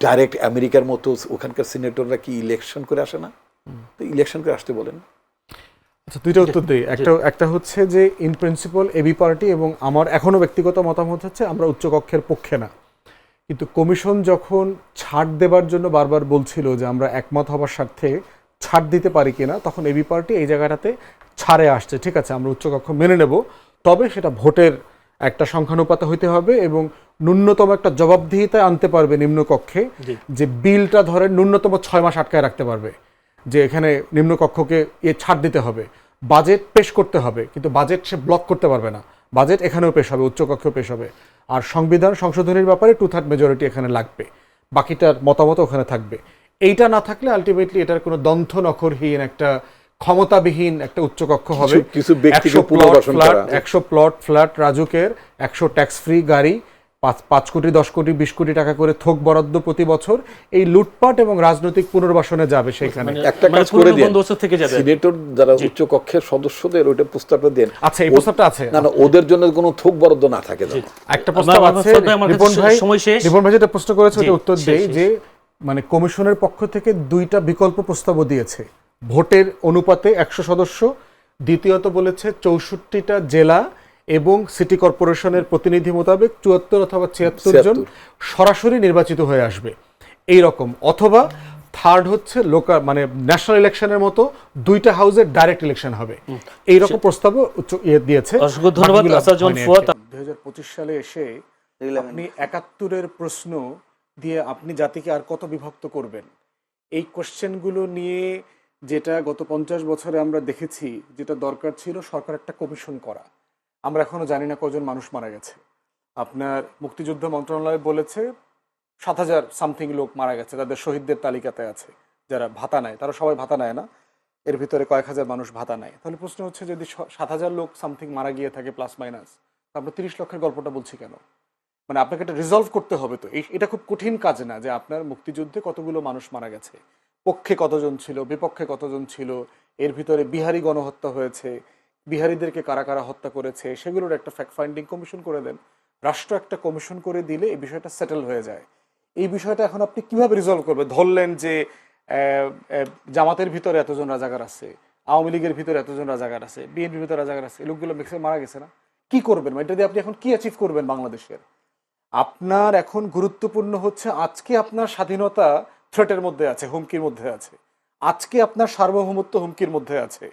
ডাইরেক্ট আমেরিকার মতো ওখানকার সিনেটররা কি ইলেকশন করে আসে না? তো ইলেকশন করে আসতে বলেন। আচ্ছা, দুইটা উত্তর দিই। একটা হচ্ছে যে ইন প্রিন্সিপাল এবি পার্টি এবং আমার এখনো ব্যক্তিগত মতামত হচ্ছে আমরা উচ্চকক্ষের পক্ষে না, কিন্তু কমিশন যখন ছাড় দেবার জন্য বারবার বলছিল যে আমরা একমত হবার স্বার্থে ছাড় দিতে পারি কিনা, তখন এবি পার্টি এই জায়গাটাতে ছাড়ে আসছে। ঠিক আছে, আমরা উচ্চকক্ষ মেনে নেব, তবে সেটা ভোটের একটা সংখ্যানুপাত হইতে হবে এবং ন্যূনতম একটা জবাবদিহিতা আনতে পারবে নিম্নকক্ষে, যে বিলটা ধরে ন্যূনতম 6 মাস আটকায় রাখতে পারবে, যে এখানে নিম্নকক্ষকে ছাড় দিতে হবে, বাজেট পেশ করতে হবে, কিন্তু বাজেট সে ব্লক করতে পারবে না, বাজেট এখানেও পেশ হবে, উচ্চকক্ষেও পেশ হবে। আর সংবিধান সংশোধনের ব্যাপারে 2/3 মেজরিটি এখানে লাগবে, বাকিটার মতামত ওখানে থাকবে। এইটা না থাকলে আলটিমেটলি এটার কোনো দন্থ নখরহীন একটা ক্ষমতাবিহীন একটা উচ্চকক্ষ হবে। 100 প্লট ফ্ল্যাট রাজুকের, 100 ট্যাক্স ফ্রি গাড়ি, 5 কোটি 10 কোটি 20 কোটি টাকা করে থোক বরাদ্দ প্রতি বছর, এই লুটপাট এবং রাজনৈতিক পুনর্বাসনে যাবে সেখানে। একটা কাজ করে দেন, সিনেটর যারা উচ্চ কক্ষের সদস্যদের ওইটা প্রস্তাবটা দেন। আচ্ছা, এই প্রস্তাবটা আছে না, ওদের জন্য কোনো থোক বরাদ্দ না থাকে। একটা প্রস্তাব আছে, রিপন ভাই যেটা প্রশ্ন করেছে ওটা উত্তর দেই, যে মানে কমিশনের পক্ষ থেকে 2টা বিকল্প প্রস্তাবও দিয়েছে ভোটের অনুপাতে 100 সদস্য, দ্বিতীয়ত বলেছে 64টা জেলা এবং সিটি কর্পোরেশনের প্রতিনিধি মোতাবেক 74 অথবা 76 জন সরাসরি নির্বাচিত হয়ে আসবে এই রকম, অথবা থার্ড হচ্ছে লোকাল মানে ন্যাশনাল ইলেকশনের মতো 2টা হাউসের ডাইরেক্ট ইলেকশন হবে, এই রকম প্রস্তাবও দিয়েছে। অসংখ্য ধন্যবাদ। 2025 সালে এসে আপনি 71-এর প্রশ্ন দিয়ে আপনি জাতিকে আর কত বিভক্ত করবেন, এই কোশ্চেনগুলো নিয়ে যেটা গত 50 বছরে আমরা দেখেছি, যেটা দরকার ছিল সরকার একটা কমিশন করা। আমরা এখনো জানি না কজন মানুষ মারা গেছে। আপনার মুক্তিযুদ্ধ মন্ত্রণালয় বলেছে 7000 সামথিং লোক মারা গেছে, তাদের শহীদদের তালিকাতে আছে। যারা ভাতা নেয় তারা সবাই ভাতা নেয় না, এর ভিতরে কয়েক হাজার মানুষ ভাতা নেয়। তাহলে প্রশ্ন হচ্ছে যদি 7000 লোক সামথিং মারা গিয়ে থাকে প্লাস মাইনাস, আমরা 30 লক্ষের গল্পটা বলছি কেন? মানে আপনাকে এটা রিজলভ করতে হবে। তো এটা খুব কঠিন কাজ না যে আপনার মুক্তিযুদ্ধে কতগুলো মানুষ মারা গেছে, পক্ষে কতজন ছিল, বিপক্ষে কতজন ছিল, এর ভিতরে বিহারি গণহত্যা হয়েছে, বিহারিদেরকে কারা কারা হত্যা করেছে, সেগুলোর একটা ফ্যাক্ট ফাইন্ডিং কমিশন করে দেন। রাষ্ট্র একটা কমিশন করে দিলে এই বিষয়টা সেটেল হয়ে যায়। এই বিষয়টা এখন আপনি কিভাবে রিজলভ করবেন? ধরলেন যে জামাতের ভিতরে এতজন রাজাকার আছে, আওয়ামী লীগের ভিতরে এতজন রাজাকার আছে, বিএনপির ভিতরে রাজাকার আছে, এই লোকগুলো ম্যাক্সিমাম মারা গেছে না, কি করবেন? এটা দিয়ে আপনি এখন কি অ্যাচিভ করবেন বাংলাদেশের? আপনার এখন গুরুত্বপূর্ণ হচ্ছে আজকে আপনার স্বাধীনতা থ্রেটের মধ্যে আছে, হুমকির মধ্যে আছে, আজকে আপনার সার্বভৌমত্ব হুমকির মধ্যে আছে।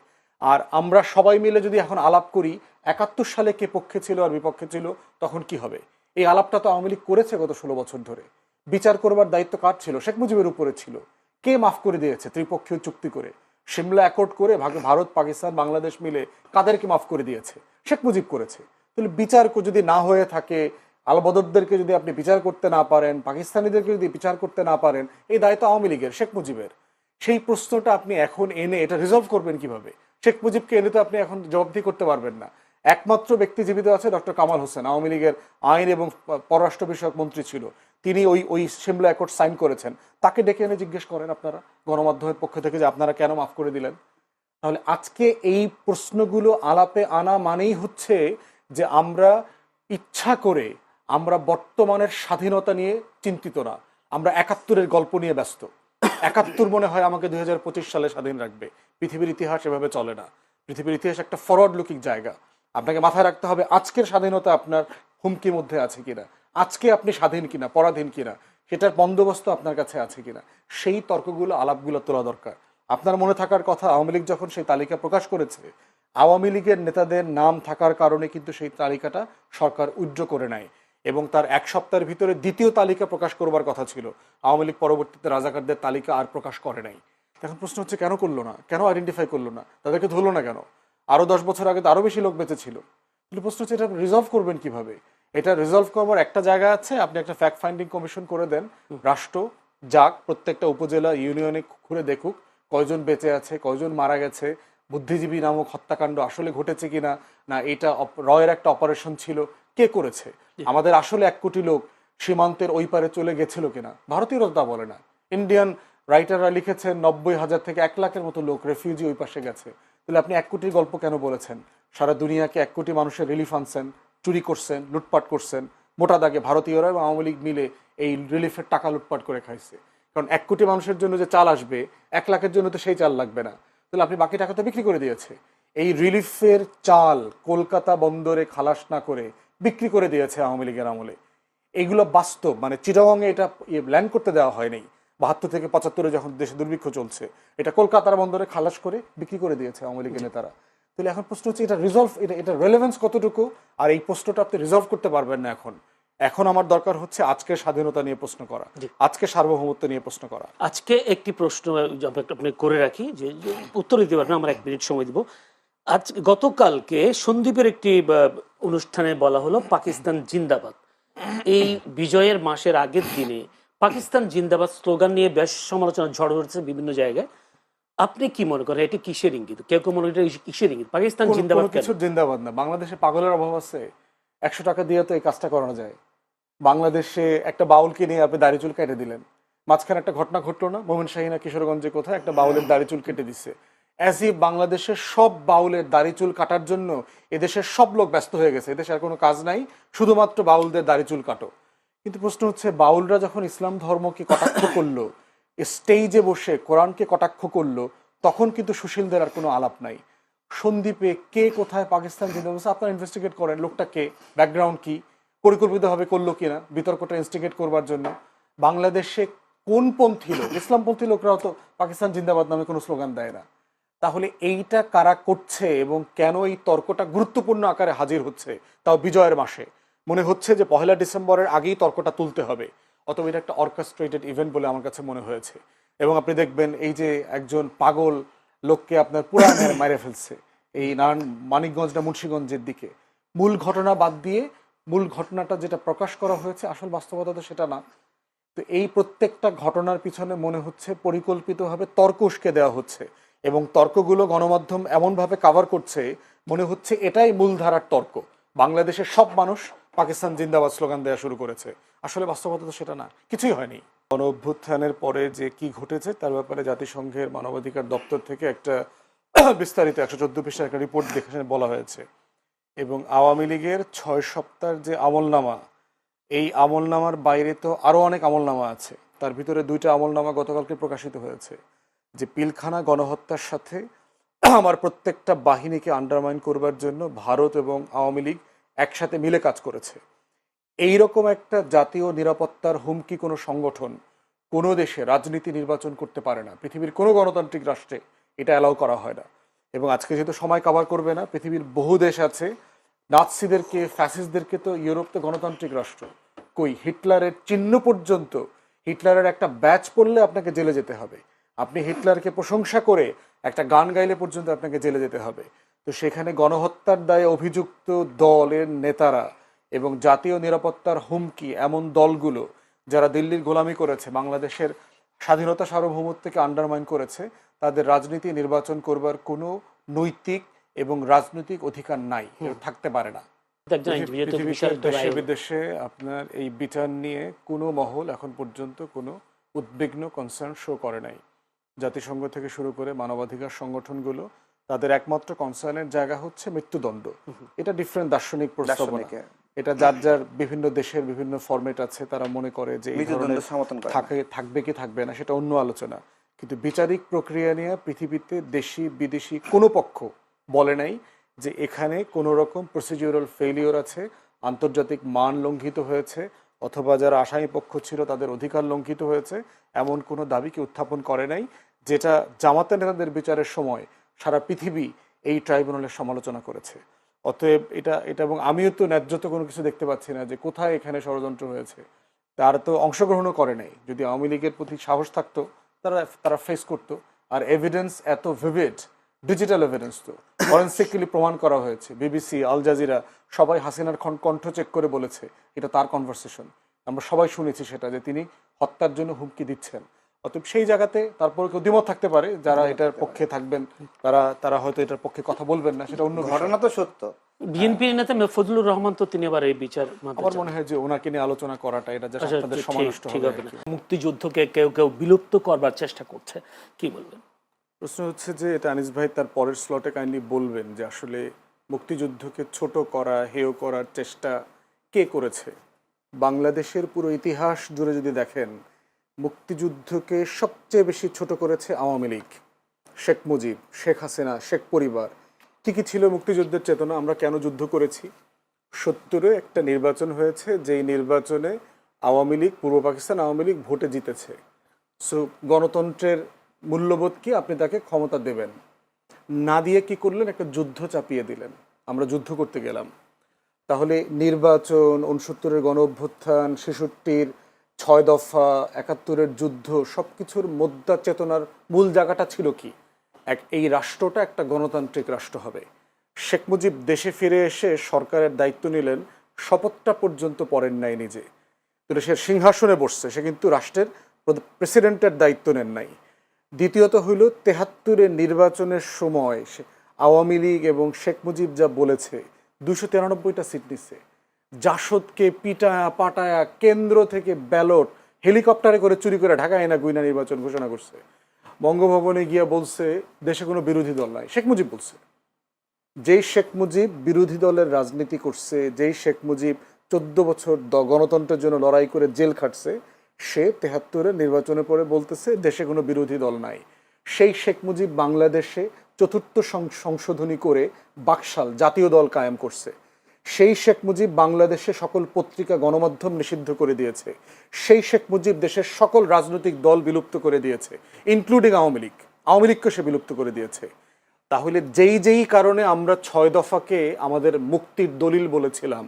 আর আমরা সবাই মিলে যদি এখন আলাপ করি 71 সালে কে পক্ষে ছিল আর বিপক্ষে ছিল, তখন কি হবে? এই আলাপটা তো আওয়ামী লীগ করেছে গত 16 বছর ধরে। বিচার করবার দায়িত্ব কার ছিল? শেখ মুজিবের উপরে ছিল। কে মাফ করে দিয়েছে? ত্রিপক্ষীয় চুক্তি করে, সিমলা অ্যাকর্ড করে, ভারত পাকিস্তান বাংলাদেশ মিলে কাদেরকে মাফ করে দিয়েছে? শেখ মুজিব করেছে। তাহলে বিচার যদি না হয়ে থাকে, আলবদরদেরকে যদি আপনি বিচার করতে না পারেন, পাকিস্তানিদেরকে যদি বিচার করতে না পারেন, এই দায়িত্ব আওয়ামী লীগের, শেখ মুজিবের। সেই প্রশ্নটা আপনি এখন এনে এটা রিজলভ করবেন কিভাবে? শেখ মুজিবকে এনে তো আপনি এখন জবাবদিহি করতে পারবেন না। একমাত্র ব্যক্তি জীবিত আছে ডক্টর কামাল হোসেন, আওয়ামী লীগের আইন এবং পররাষ্ট্র বিষয়ক মন্ত্রী ছিল, তিনি ওই সিমলা অ্যাকর্ড সাইন করেছেন। তাকে ডেকে এনে জিজ্ঞেস করেন আপনারা গণমাধ্যমের পক্ষ থেকে যে আপনারা কেন মাফ করে দিলেন। তাহলে আজকে এই প্রশ্নগুলো আলাপে আনা মানেই হচ্ছে যে আমরা ইচ্ছা করে আমরা বর্তমানের স্বাধীনতা নিয়ে চিন্তিত না, আমরা 71-এর গল্প নিয়ে ব্যস্ত। 71 মনে হয় আমাকে 2025 সালে স্বাধীন রাখবে। পৃথিবীর ইতিহাস এভাবে চলে না। পৃথিবীর ইতিহাস একটা ফরওয়ার্ড লুকিং জায়গা। আপনাকে মাথায় রাখতে হবে আজকের স্বাধীনতা আপনার হুমকির মধ্যে আছে কিনা, আজকে আপনি স্বাধীন কিনা, পরাধীন কিনা, সেটার বন্দোবস্ত আপনার কাছে আছে কিনা, সেই তর্কগুলো আলাপগুলো তোলা দরকার। আপনার মনে থাকার কথা, আওয়ামী লীগ যখন সেই তালিকা প্রকাশ করেছে, আওয়ামী লীগের নেতাদের নাম থাকার কারণে কিন্তু সেই তালিকাটা সরকার উইথড্র করে নেয় এবং তার এক সপ্তাহের ভিতরে দ্বিতীয় তালিকা প্রকাশ করবার কথা ছিল। আওয়ামী লীগ পরবর্তীতে রাজাকারদের তালিকা আর প্রকাশ করে নাই। এখন প্রশ্ন হচ্ছে কেন করলো না, কেন আইডেন্টিফাই করলো না, তাদেরকে ধরলো না কেন? আরো 10 বছর আগে তো আরো বেশি লোক বেঁচে ছিল। কিন্তু প্রশ্ন হচ্ছে এটা রিজলভ করবেন কিভাবে? এটা রিজলভ করবার একটা জায়গা আছে, আপনি একটা ফ্যাক্ট ফাইন্ডিং কমিশন করে দেন, রাষ্ট্র যাক প্রত্যেকটা উপজেলা ইউনিয়নে ঘুরে দেখুক কয়জন বেঁচে আছে, কয়জন মারা গেছে, বুদ্ধিজীবী নামক হত্যাকাণ্ড আসলে ঘটেছে কিনা, না এটা রয়ের একটা অপারেশন ছিল, কে করেছে, আমাদের আসলে 1 কোটি লোক সীমান্তের ওই পারে চলে গেছিল কিনা। ভারতীয়রা তা বলে না, ইন্ডিয়ান রাইটাররা লিখেছেন 90,000 থেকে 1 লাখের মতো লোক রেফিউজি ওই পাশে গেছে। তাহলে আপনি 1 কোটির গল্প কেন বলেছেন? সারা দুনিয়াকে 1 কোটি মানুষের রিলিফ আনছেন, চুরি করছেন, লুটপাট করছেন, মোটা দাগে ভারতীয়রা এবং আওয়ামী লীগ মিলে এই রিলিফের টাকা লুটপাট করে খাইছে। কারণ 1 কোটি মানুষের জন্য যে চাল আসবে, 1 লাখের জন্য তো সেই চাল লাগবে না। তাহলে আপনি বাকি টাকা তো বিক্রি করে দিয়েছে। এই রিলিফের চাল কলকাতা বন্দরে খালাস না করে বিক্রি করে দিয়েছে আওয়ামী লীগের আমলে। এইগুলো বাস্তব, মানে চিটাগংয়ে এটা ল্যান্ড করতে দেওয়া হয়নি 72 থেকে 75-এ যখন দেশে দুর্ভিক্ষ চলছে, এটা কলকাতার বন্দরে খালাস করে বিক্রি করে দিয়েছে আওয়ামী লীগের নেতারা। তাহলে এখন প্রশ্ন হচ্ছে এটা রিজলভ, এটা রেলেভেন্স কতটুকু? আর এই প্রশ্নটা আপনি রিজলভ করতে পারবেন না এখন। এখন আমার দরকার হচ্ছে আজকের স্বাধীনতা নিয়ে প্রশ্ন করা, আজকে সার্বভৌমত্ব নিয়ে প্রশ্ন করা। আজকে একটি প্রশ্ন আপনি করে রাখি, যে উত্তর দিতে পারবেন, আমরা 1 মিনিট সময় দিব। আজ গতকালকে সন্দীপের একটি অনুষ্ঠানে বলা হলো পাকিস্তান জিন্দাবাদ। এই বিজয়ের মাসের আগের দিনে পাকিস্তান জিন্দাবাদ স্লোগান নিয়ে বেশ সমালোচনা ঝড় হচ্ছে বিভিন্ন জায়গায়। আপনি কি মনে করেন এটি কিসের ইঙ্গিত? কেউ কেউ মনে করেন কিসের ইঙ্গিত? পাকিস্তান জিন্দাবাদ কিছু জিন্দাবাদ না, বাংলাদেশে পাগলের অভাব আছে? 100 টাকা দিয়ে তো এই কাজটা করানো যায়। বাংলাদেশে একটা বাউলকে নিয়ে আপনি দাড়ি চুল কেটে দিলেন, মাঝখানে একটা ঘটনা ঘটলো না, ময়মনসিংহ না কিশোরগঞ্জে কোথায় একটা বাউলের দাড়ি চুল কেটে দিচ্ছে। অ্যাজ ইফ বাংলাদেশের সব বাউলের দাড়ি চুল কাটার জন্য এদেশের সব লোক ব্যস্ত হয়ে গেছে, এদেশে আর কোনো কাজ নাই, শুধুমাত্র বাউলদের দাড়ি চুল কাটো। কিন্তু প্রশ্ন হচ্ছে বাউলরা যখন ইসলাম ধর্মকে কটাক্ষ করলো, স্টেজে বসে কোরআনকে কটাক্ষ করলো, তখন কিন্তু সুশীলদের আর কোনো আলাপ নাই। সন্দীপে কে কোথায় পাকিস্তান জিন্দাবাদ, আপনারা ইনভেস্টিগেট করেন, লোকটা কে, ব্যাকগ্রাউন্ড কি, পরিকল্পিতভাবে করলো কিনা বিতর্কটা ইনস্টিগেট করবার জন্য। বাংলাদেশে কোন পন্থী লোক, ইসলামপন্থী লোকরাও তো পাকিস্তান জিন্দাবাদ নামে কোনো স্লোগান দেয় না। তাহলে এইটা কারা করছে এবং কেন এই তর্কটা গুরুত্বপূর্ণ আকারে হাজির হচ্ছে, তাও বিজয়ের মাসে? মনে হচ্ছে যে 1 ডিসেম্বরের আগেই তর্কটা তুলতে হবে, অথবা এটা একটা অর্কেস্ট্রেটেড ইভেন্ট বলে আমার কাছে মনে হয়েছে। এবং আপনি দেখবেন এই যে একজন পাগল লোককে আপনার পুরা মেরে ফেলছে এই মানিকগঞ্জ না মুন্সিগঞ্জের দিকে, মূল ঘটনা বাদ দিয়ে মূল ঘটনাটা যেটা প্রকাশ করা হয়েছে আসল বাস্তবতা তো সেটা না। তো এই প্রত্যেকটা ঘটনার পিছনে মনে হচ্ছে পরিকল্পিতভাবে তর্ক উস্কে দেওয়া হচ্ছে এবং তর্কগুলো গণমাধ্যম এমনভাবে কাভার করছে মনে হচ্ছে এটাই মূলধারার তর্ক। বাংলাদেশের সব মানুষ পাকিস্তান জিন্দাবাদ স্লোগান দেওয়া শুরু করেছে, আসলে বাস্তবতা তো সেটা না, কিছুই হয়নি। গণ অভ্যুত্থানের পরে যে কি ঘটেছে তার ব্যাপারে জাতিসংঘের মানবাধিকার দপ্তর থেকে একটা বিস্তারিত 114 পৃষ্ঠার একটা রিপোর্ট দেখে বলা হয়েছে। এবং আওয়ামী লীগের 6 সপ্তাহের যে আমলনামা, এই আমলনামার বাইরে তো আরও অনেক আমলনামা আছে। তার ভিতরে 2টা আমলনামা গতকালকে প্রকাশিত হয়েছে, যে পিলখানা গণহত্যার সাথে আমার প্রত্যেকটা বাহিনীকে আন্ডারমাইন করবার জন্য ভারত এবং আওয়ামী লীগ একসাথে মিলে কাজ করেছে। এইরকম একটা জাতীয় নিরাপত্তার হুমকি কোনো সংগঠন কোনো দেশে রাজনীতি নির্বাচন করতে পারে না। পৃথিবীর কোনো গণতান্ত্রিক রাষ্ট্রে এটা অ্যালাউ করা হয় না। এবং আজকে যেহেতু সময় কভার করবে না, পৃথিবীর বহু দেশ আছে, নাৎসিদেরকে, ফ্যাসিস্টদেরকে তো ইউরোপ তো গণতান্ত্রিক রাষ্ট্র, কই হিটলারের চিহ্ন পর্যন্ত, হিটলারের একটা ব্যাচ পড়লে আপনাকে জেলে যেতে হবে, আপনি হিটলারকে প্রশংসা করে একটা গান গাইলে পর্যন্ত আপনাকে জেলে যেতে হবে। তো সেখানে গণহত্যার দায়ে অভিযুক্ত দলের নেতারা এবং জাতীয় নিরাপত্তার হুমকি এমন দলগুলো যারা দিল্লির গোলামি করেছে, বাংলাদেশের স্বাধীনতা সার্বভৌমত্বকে আন্ডারমাইন করেছে, তাদের রাজনীতি নির্বাচন করবার কোনো নৈতিক এবং রাজনৈতিক অধিকার নাই, থাকতে পারে না। দেশে বিদেশে আপনার এই বিচার নিয়ে কোনো মহল এখন পর্যন্ত কোনো উদ্বিগ্ন কনসার্ন শো করে নাই। জাতিসংঘ থেকে শুরু করে মানবাধিকার সংগঠনগুলো তাদের একমাত্র কনসার্নের জায়গা হচ্ছে মৃত্যুদণ্ড। এটা ডিফারেন্ট দার্শনিক প্রস্তাবনা, এটা যার যার বিভিন্ন দেশের বিভিন্ন ফরম্যাট আছে, তারা মনে করে যে এই ধরনের থাকবে কি থাকবে না সেটা অন্য আলোচনা। কিন্তু বিচারিক প্রক্রিয়া নিয়ে পৃথিবীতে দেশি বিদেশি কোনো পক্ষ বলে নাই যে এখানে কোনো রকম প্রসিডিউরাল ফেলিওর আছে, আন্তর্জাতিক মান লঙ্ঘিত হয়েছে, অথবা যারা আসামি পক্ষ ছিল তাদের অধিকার লঙ্ঘিত হয়েছে, এমন কোনো দাবিকে উত্থাপন করে নাই, যেটা জামাতের নেতাদের বিচারের সময় সারা পৃথিবী এই ট্রাইব্যুনালের সমালোচনা করেছে। অতএব এটা এবং আমিও তো ন্যায্য তো কোনো কিছু দেখতে পাচ্ছি না যে কোথায় এখানে ষড়যন্ত্র হয়েছে। তারা তো অংশগ্রহণও করে নাই। যদি আওয়ামী লীগের প্রতি সাহস থাকতো তারা ফেস করতো। আর এভিডেন্স এত ভিভিড, ডিজিটাল এভিডেন্স তো ফরেন্সিক্যালি প্রমাণ করা হয়েছে। বিবিসি, আল জাজিরা সবাই হাসিনার কণ্ঠ চেক করে বলেছে এটা তার কনভারসেশন। আমরা সবাই শুনেছি সেটা, যে তিনি হত্যার জন্য হুমকি দিচ্ছেন। অতএব সেই জায়গাতে তারপরে কেউ দ্বিমত থাকতে পারে, যারা এটার পক্ষে থাকবেন তারা হয়তো এটার পক্ষে কথা বলবেন না, সেটা অন্য ঘটনা তো সত্য। বিএনপির নেতা ফজলুর রহমান তো তিনি আবার এই বিচার আমার মনে হয় যে ওনাকে নিয়ে আলোচনা করাটা এটা জাস্ট আপনাদের সময় নষ্ট ঠিক হবে। হবে না। মুক্তিযুদ্ধকে কেউ কেউ বিলুপ্ত করবার চেষ্টা করছে, কি বলবেন? প্রশ্ন হচ্ছে যে এটা আনিস ভাই তার পরের স্লটে কাইন্ডলি বলবেন যে আসলে মুক্তিযুদ্ধকে ছোট করা, হেয় করার চেষ্টা কে করেছে। বাংলাদেশের পুরো ইতিহাস জুড়ে যদি দেখেন, মুক্তিযুদ্ধকে সবচেয়ে বেশি ছোট করেছে আওয়ামী লীগ, শেখ মুজিব, শেখ হাসিনা, শেখ পরিবার। কি ছিল মুক্তিযুদ্ধের চেতনা? আমরা কেন যুদ্ধ করেছি? 70-এ একটা নির্বাচন হয়েছে, যেই নির্বাচনে আওয়ামী লীগ, পূর্ব পাকিস্তান আওয়ামী লীগ ভোটে জিতেছে। সো গণতন্ত্রের মূল্যবোধ কি? আপনি তাকে ক্ষমতা দেবেন না, দিয়ে কি করলেন? একটা যুদ্ধ চাপিয়ে দিলেন। আমরা যুদ্ধ করতে গেলাম। তাহলে নির্বাচন, 69-এর গণ অভ্যুত্থান, 66-র 6 দফা, 71-এর যুদ্ধ, সব কিছুর মোদ্দা চেতনার মূল জায়গাটা ছিল কি? এই রাষ্ট্রটা একটা গণতান্ত্রিক রাষ্ট্র হবে। শেখ মুজিব দেশে ফিরে এসে সরকারের দায়িত্ব নিলেন, শপথটা পর্যন্ত পড়েন নাই নিজে। তো সে সিংহাসনে বসছে, সে কিন্তু রাষ্ট্রের প্রেসিডেন্টের দায়িত্ব নেন নাই। দ্বিতীয়ত হইল 73-এর নির্বাচনের সময় আওয়ামী লীগ এবং শেখ মুজিব যা বলেছে, 293টা সিট নিচ্ছে। জাসদকে পিটায়া পাটায়া কেন্দ্র থেকে ব্যালট হেলিকপ্টারে করে চুরি করে ঢাকায় না গুইনা নির্বাচন ঘোষণা করছে। বঙ্গভবনে গিয়া বলছে দেশে কোনো বিরোধী দল নাই। শেখ মুজিব বলছে। যেই শেখ মুজিব বিরোধী দলের রাজনীতি করছে, যেই শেখ মুজিব 14 বছর গণতন্ত্রের জন্য লড়াই করে জেল খাটছে, সে 73-এর নির্বাচনের পরে বলতেছে দেশে কোনো বিরোধী দল নাই। সেই শেখ মুজিব বাংলাদেশে 4র্থ সংশোধনী করে বাকশাল জাতীয় দল কায়েম করছে। সেই শেখ মুজিব বাংলাদেশে সকল পত্রিকা গণমাধ্যম নিষিদ্ধ করে দিয়েছে। সেই শেখ মুজিব দেশের সকল রাজনৈতিক দল বিলুপ্ত করে দিয়েছে, ইনক্লুডিং আওয়ামী লীগ। আওয়ামী লীগকে সে বিলুপ্ত করে দিয়েছে। তাহলে যেই কারণে আমরা 6 দফাকে আমাদের মুক্তির দলিল বলেছিলাম,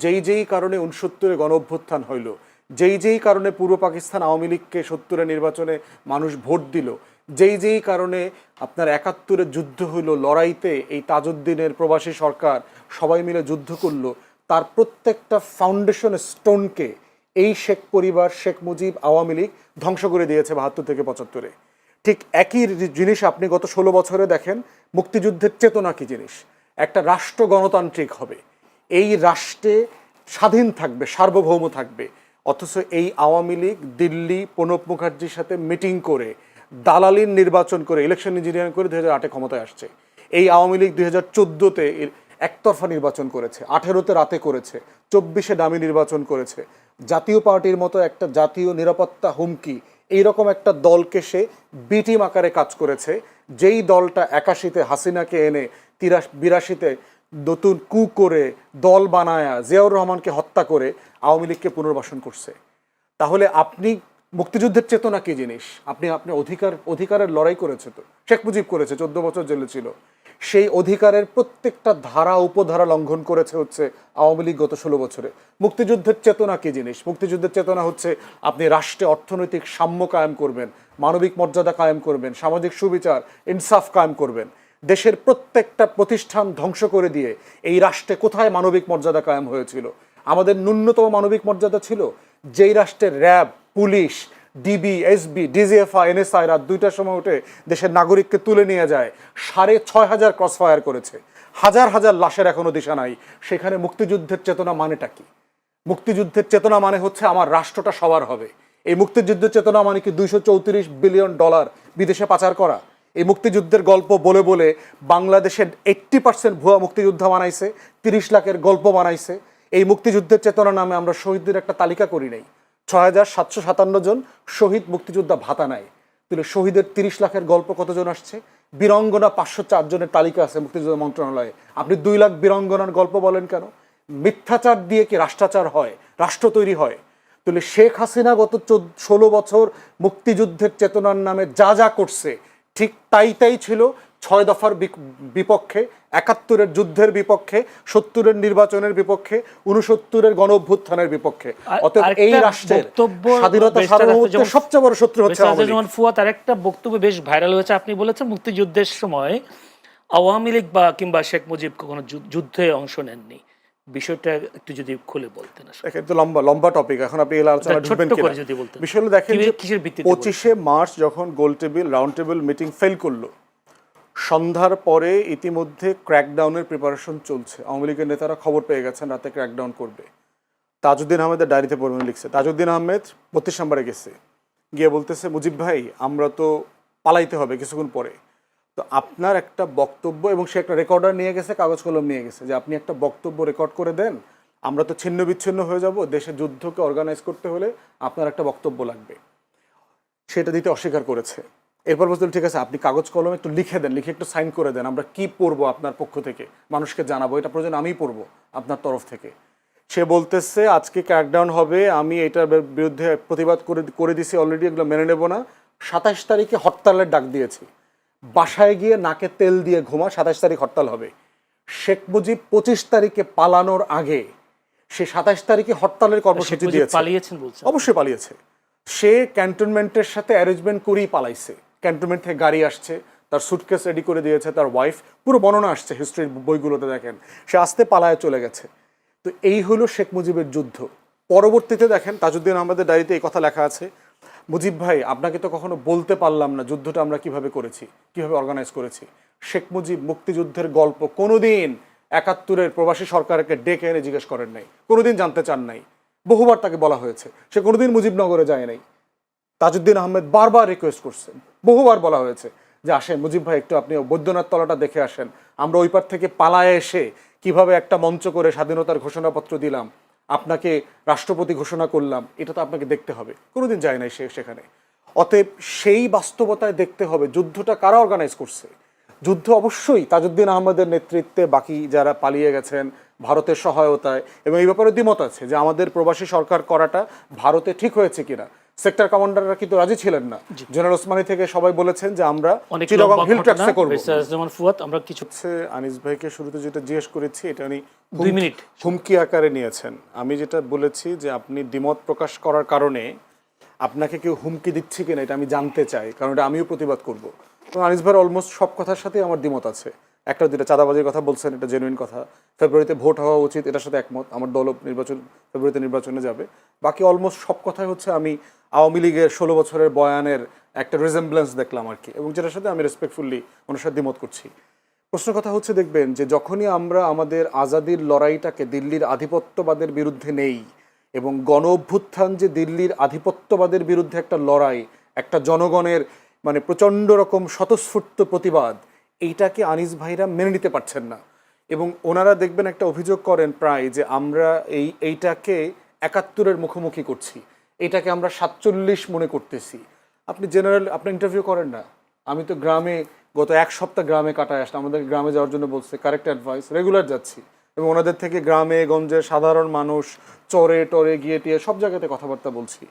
যেই কারণে 69-এ গণ অভ্যুত্থান হইল, যেই কারণে পূর্ব পাকিস্তান আওয়ামী লীগকে 70-এর নির্বাচনে মানুষ ভোট দিল, যেই কারণে আপনার 71-এর যুদ্ধ হইল, লড়াইতে এই তাজউদ্দিনের প্রবাসী সরকার সবাই মিলে যুদ্ধ করলো, তার প্রত্যেকটা ফাউন্ডেশন স্টোনকে এই শেখ পরিবার, শেখ মুজিব, আওয়ামী লীগ ধ্বংস করে দিয়েছে 72 থেকে 75-এ। ঠিক একই জিনিস আপনি গত 16 বছরে দেখেন। মুক্তিযুদ্ধের চেতনা কি জিনিস? একটা রাষ্ট্র গণতান্ত্রিক হবে, এই রাষ্ট্রে স্বাধীন থাকবে, সার্বভৌম থাকবে। অথচ এই আওয়ামী লীগ দিল্লি প্রণব মুখার্জির সাথে মিটিং করে, দালালির নির্বাচন করে, ইলেকশন ইঞ্জিনিয়ারিং করে 2008-এ ক্ষমতায় আসছে। এই আওয়ামী লীগ 2014-তে একতরফা নির্বাচন করেছে, 18-তে রাতে করেছে, 24-এ দামি নির্বাচন করেছে। জাতীয় পার্টির মতো একটা জাতীয় নিরাপত্তা হুমকি এইরকম একটা দলকে সে বি টিম আকারে কাজ করেছে, যেই দলটা 81-তে হাসিনাকে এনে 82-তে নতুন কু করে দল বানায়া জিয়াউর রহমানকে হত্যা করে আওয়ামী লীগকে পুনর্বাসন করছে। তাহলে আপনি মুক্তিযুদ্ধের চেতনা কি জিনিস? আপনি অধিকারের লড়াই করেছে, তো শেখ মুজিব করেছে, 14 বছর জেলে ছিল। সেই অধিকারের প্রত্যেকটা ধারা উপধারা লঙ্ঘন করেছে হচ্ছে আওয়ামী লীগ গত 16 বছরে। মুক্তিযুদ্ধের চেতনা কি জিনিস? মুক্তিযুদ্ধের চেতনা হচ্ছে আপনি রাষ্ট্রে অর্থনৈতিক সাম্য কায়েম করবেন, মানবিক মর্যাদা কায়েম করবেন, সামাজিক সুবিচার, ইনসাফ কায়েম করবেন। দেশের প্রত্যেকটা প্রতিষ্ঠান ধ্বংস করে দিয়ে এই রাষ্ট্রে কোথায় মানবিক মর্যাদা কায়েম হয়েছিল? আমাদের ন্যূনতম মানবিক মর্যাদা ছিল যেই রাষ্ট্রের RAB, police, DB, SB, DGFI, NSI রাত 2টার সময় উঠে দেশের নাগরিককে তুলে নিয়ে যায়, 6,500 ক্রসফায়ার করেছে, হাজার হাজার লাশের এখনো দিশা নাই। সেখানে মুক্তিযুদ্ধের চেতনা মানেটা কি? মুক্তিযুদ্ধের চেতনা মানে হচ্ছে আমার রাষ্ট্রটা সবার হবে। এই মুক্তিযুদ্ধের চেতনা মানে কি $234 বিলিয়ন বিদেশে পাচার করা? এই মুক্তিযুদ্ধের গল্প বলে বলে বাংলাদেশের 80% ভুয়া মুক্তিযোদ্ধা বানাইছে, 30 লাখের গল্প বানাইছে। এই মুক্তিযুদ্ধের চেতনা নামে আমরা শহীদদের একটা তালিকা করি নাই। 6,757 জন শহীদ মুক্তিযোদ্ধা ভাতা নাই। তাহলে শহীদের 30 লাখের গল্প কতজন আসছে? বীরাঙ্গনা 504 জনের তালিকা আছে মুক্তিযুদ্ধ মন্ত্রণালয়ে, আপনি 2 লাখ বীরাঙ্গনার গল্প বলেন কেন? মিথ্যাচার দিয়ে কি রাষ্ট্রাচার হয়, রাষ্ট্র তৈরি হয়? তাহলে শেখ হাসিনা গত 16 বছর মুক্তিযুদ্ধের চেতনার নামে যা যা করছে ঠিক তাই ছিল 6 দফার বিপক্ষে, 71-এর যুদ্ধের বিপক্ষে, 70-এর নির্বাচনের বিপক্ষে, 69-এর গণ অভ্যুত্থানের বিপক্ষে। অতএব এই রাষ্ট্রের স্বাধীনতা সার্বভৌমত্বের সবচেয়ে বড় শত্রু হচ্ছে আওয়ামী লীগ। ফুয়াদ আরেকটা বক্তব্য বেশ ভাইরাল হয়েছে, আপনি বলেছেন মুক্তিযুদ্ধের সময় আওয়ামী লীগ বা কিংবা শেখ মুজিব কখনো যুদ্ধে অংশ নেননি। বিষয়টা একটু যদি খুলে বলতেন। একটু লম্বা টপিক, এখন আপনি এই আলোচনা ঢুকবেন কিনা বিষয়টা দেখেন। 25শে মার্চ যখন গোল table round table meeting fail করলো, সন্ধ্যার পরে ইতিমধ্যে ক্র্যাকডাউনের প্রিপারেশন চলছে। আওয়ামী লীগের নেতারা খবর পেয়ে গেছেন রাতে ক্র্যাকডাউন করবে। তাজউদ্দিন আহমেদের ডায়েরিতে পড়বেন লিখছে, তাজউদ্দিন আহমেদ 32 নম্বরে গেছে, গিয়ে বলতেছে মুজিব ভাই আমরা তো পালাইতে হবে কিছুক্ষণ পরে, তো আপনার একটা বক্তব্য, এবং সে একটা রেকর্ডার নিয়ে গেছে, কাগজ কলম নিয়ে গেছে, যে আপনি একটা বক্তব্য রেকর্ড করে দেন, আমরা তো ছিন্ন বিচ্ছিন্ন হয়ে যাব, দেশে যুদ্ধকে অর্গানাইজ করতে হলে আপনার একটা বক্তব্য লাগবে। সেটা দিতে অস্বীকার করেছে। এরপর বলছিল ঠিক আছে আপনি কাগজ কলম একটু লিখে দেন, লিখে একটু সাইন করে দেন, আমরা কি পড়বো আপনার পক্ষ থেকে, মানুষকে জানাবো, এটা প্রয়োজন আমিই পড়বো আপনার তরফ থেকে। সে বলতেছে আজকে ক্র্যাকডাউন হবে, আমি এটার বিরুদ্ধে প্রতিবাদ করে দিছি অলরেডি, এগুলো মেনে নেব না। 27 তারিখে হরতালের ডাক দিয়েছি, বাসায় গিয়ে নাকে তেল দিয়ে ঘুমা, 27 তারিখ হরতাল হবে। শেখ মুজিব 25 তারিখে পালানোর আগে সে 27 তারিখে হরতালের কর্মসূচি দিয়েছে। অবশ্যই পালিয়েছে। সে ক্যান্টনমেন্টের সাথে অ্যারেঞ্জমেন্ট করেই পালাইছে। ক্যান্টনমেন্ট থেকে গাড়ি আসছে, তার সুটকেস রেডি করে দিয়েছে তার ওয়াইফ, পুরো বর্ণনা আসছে হিস্ট্রির বইগুলোতে দেখেন, সে আসতে পালায় চলে গেছে। তো এই হলো শেখ মুজিবের যুদ্ধ। পরবর্তীতে দেখেন তাজউদ্দিন আহমেদের ডায়েরিতে এই কথা লেখা আছে, মুজিব ভাই আপনাকে তো কখনো বলতে পারলাম না যুদ্ধটা আমরা কিভাবে করেছি, কিভাবে অর্গানাইজ করেছি। শেখ মুজিব মুক্তিযুদ্ধের গল্প কোনোদিন 71-এর প্রবাসী সরকারকে ডেকে এনে জিজ্ঞেস করেন নাই, কোনোদিন জানতে চান নাই। বহুবার তাকে বলা হয়েছে, সে কোনোদিন মুজিবনগরে যায় নাই। তাজউদ্দিন আহমেদ বারবার রিকোয়েস্ট করছেন, বহুবার বলা হয়েছে যে আসেন মুজিব ভাই একটু আপনি বৈদ্যনাথ তলাটা দেখে আসেন, আমরা ওই পার থেকে পালায় এসে কিভাবে একটা মঞ্চ করে স্বাধীনতার ঘোষণাপত্র দিলাম, আপনাকে রাষ্ট্রপতি ঘোষণা করলাম, এটা তো আপনাকে দেখতে হবে। কোনোদিন যায় নাই সেখানে। অতএব সেই বাস্তবতায় দেখতে হবে যুদ্ধটা কারা অর্গানাইজ করছে। যুদ্ধ অবশ্যই তাজউদ্দিন আহমেদের নেতৃত্বে, বাকি যারা পালিয়ে গেছেন ভারতের সহায়তায়, এবং এই ব্যাপারে দ্বিমত আছে যে আমাদের প্রবাসী সরকার করাটা ভারতে ঠিক হয়েছে কিনা। সেক্টর কমান্ডাররা কিন্তু রাজি ছিলেন না। জেনারেল ওসমানী থেকে সবাই বলেছেন যে আমরা চিটাগং হিল ট্র্যাক্সে করব। আমরা কিছু আনিস ভাইকে শুরুতে যেটা জিজ্ঞেস করেছি এটা উনি 2 মিনিট হুমকি আকারে নিয়েছেন। আমি যেটা বলেছি যে আপনি দ্বিমত প্রকাশ করার কারণে আপনাকে কেউ হুমকি দিচ্ছে কিনা এটা আমি জানতে চাই, কারণ এটা আমিও প্রতিবাদ করব। তো আনিস ভাইয়ের অলমোস্ট সব কথার সাথে আমার দ্বিমত আছে। একটা যেটা চাঁদাবাজির কথা বলছেন, এটা জেনুইন কথা, ফেব্রুয়ারিতে ভোট হওয়া উচিত, এটার সাথে একমত। আমার দল ফেব্রুয়ারিতে নির্বাচনে যাবে। বাকি অলমোস্ট সব কথাই হচ্ছে আমি আওয়ামী লীগের 16 বছরের বয়ানের একটা রিজেম্বলেন্স দেখলাম আর কি, এবং যেটার সাথে আমি রেসপেক্টফুলি ওনার সাথে দ্বিমত করছি। প্রশ্ন কথা হচ্ছে দেখবেন যে যখনই আমরা আমাদের আজাদির লড়াইটাকে দিল্লির আধিপত্যবাদের বিরুদ্ধে নেই, এবং গণ অভ্যুত্থান যে দিল্লির আধিপত্যবাদের বিরুদ্ধে একটা লড়াই, একটা জনগণের মানে প্রচণ্ড রকম স্বতঃস্ফূর্ত প্রতিবাদ, এইটাকে আনিস ভাইরা মেনে নিতে পারছেন না। এবং ওনারা দেখবেন একটা অভিযোগ করেন প্রায় যে আমরা এইটাকে 71-এর মুখোমুখি করছি, এটাকে আমরা 47 মনে করতেছি। আপনি জেনারেল আপনি ইন্টারভিউ করেন না। আমি তো গ্রামে গত 1 সপ্তাহ গ্রামে কাটায় আসলাম, আমাদের গ্রামে যাওয়ার জন্য বলছে, কারেক্ট অ্যাডভাইস, রেগুলার যাচ্ছি, এবং ওনাদের থেকে গ্রামে গঞ্জে সাধারণ মানুষ চরে টরে গিয়ে টিয়ে সব জায়গাতে কথাবার্তা বলছি।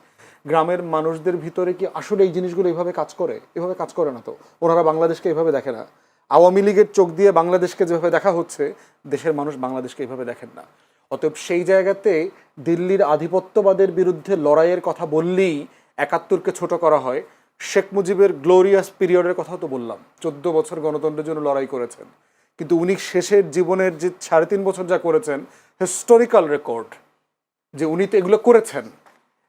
গ্রামের মানুষদের ভিতরে কি আসলে এই জিনিসগুলো এইভাবে কাজ করে? এভাবে কাজ করে না তো। ওনারা বাংলাদেশকে এইভাবে দেখে না। আওয়ামী লীগের চোখ দিয়ে বাংলাদেশকে যেভাবে দেখা হচ্ছে, দেশের মানুষ বাংলাদেশকে এইভাবে দেখেন না। অতএব সেই জায়গাতে দিল্লির আধিপত্যবাদের বিরুদ্ধে লড়াইয়ের কথা বললেই 71-কে ছোট করা হয়। শেখ মুজিবের গ্লোরিয়াস পিরিয়ডের কথাও তো বললাম, 14 বছর গণতন্ত্রের জন্য লড়াই করেছেন, কিন্তু উনি শেষের জীবনের যে 3.5 বছর যা করেছেন, হিস্টোরিক্যাল রেকর্ড, যে উনি তো এগুলো করেছেন।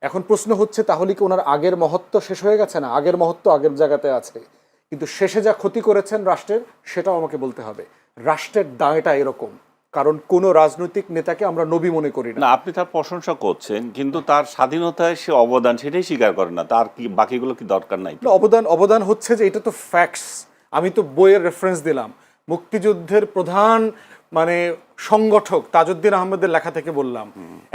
এখন প্রশ্ন হচ্ছে তাহলে কি ওনার আগের মহত্ব শেষ হয়ে গেছে? না, আগের মহত্ব আগের জায়গাতে আছে, কিন্তু শেষে যা ক্ষতি করেছেন রাষ্ট্রের, সেটাও আমাকে বলতে হবে। রাষ্ট্রের দায়টা এরকম, কারণ কোনো রাজনৈতিক নেতাকে আমরা নবী মনে করি না। আপনি তার প্রশংসা করছেন, কিন্তু তার স্বাধীনতায় সে অবদান সেটাই স্বীকার করেন না, তার কি বাকিগুলো কি দরকার নাই? অবদান হচ্ছে যে এটা তো ফ্যাক্টস। আমি তো বইয়ের রেফারেন্স দিলাম, মুক্তিযুদ্ধের প্রধান মানে সংগঠক তাজউদ্দিন আহমেদের লেখা থেকে বললাম।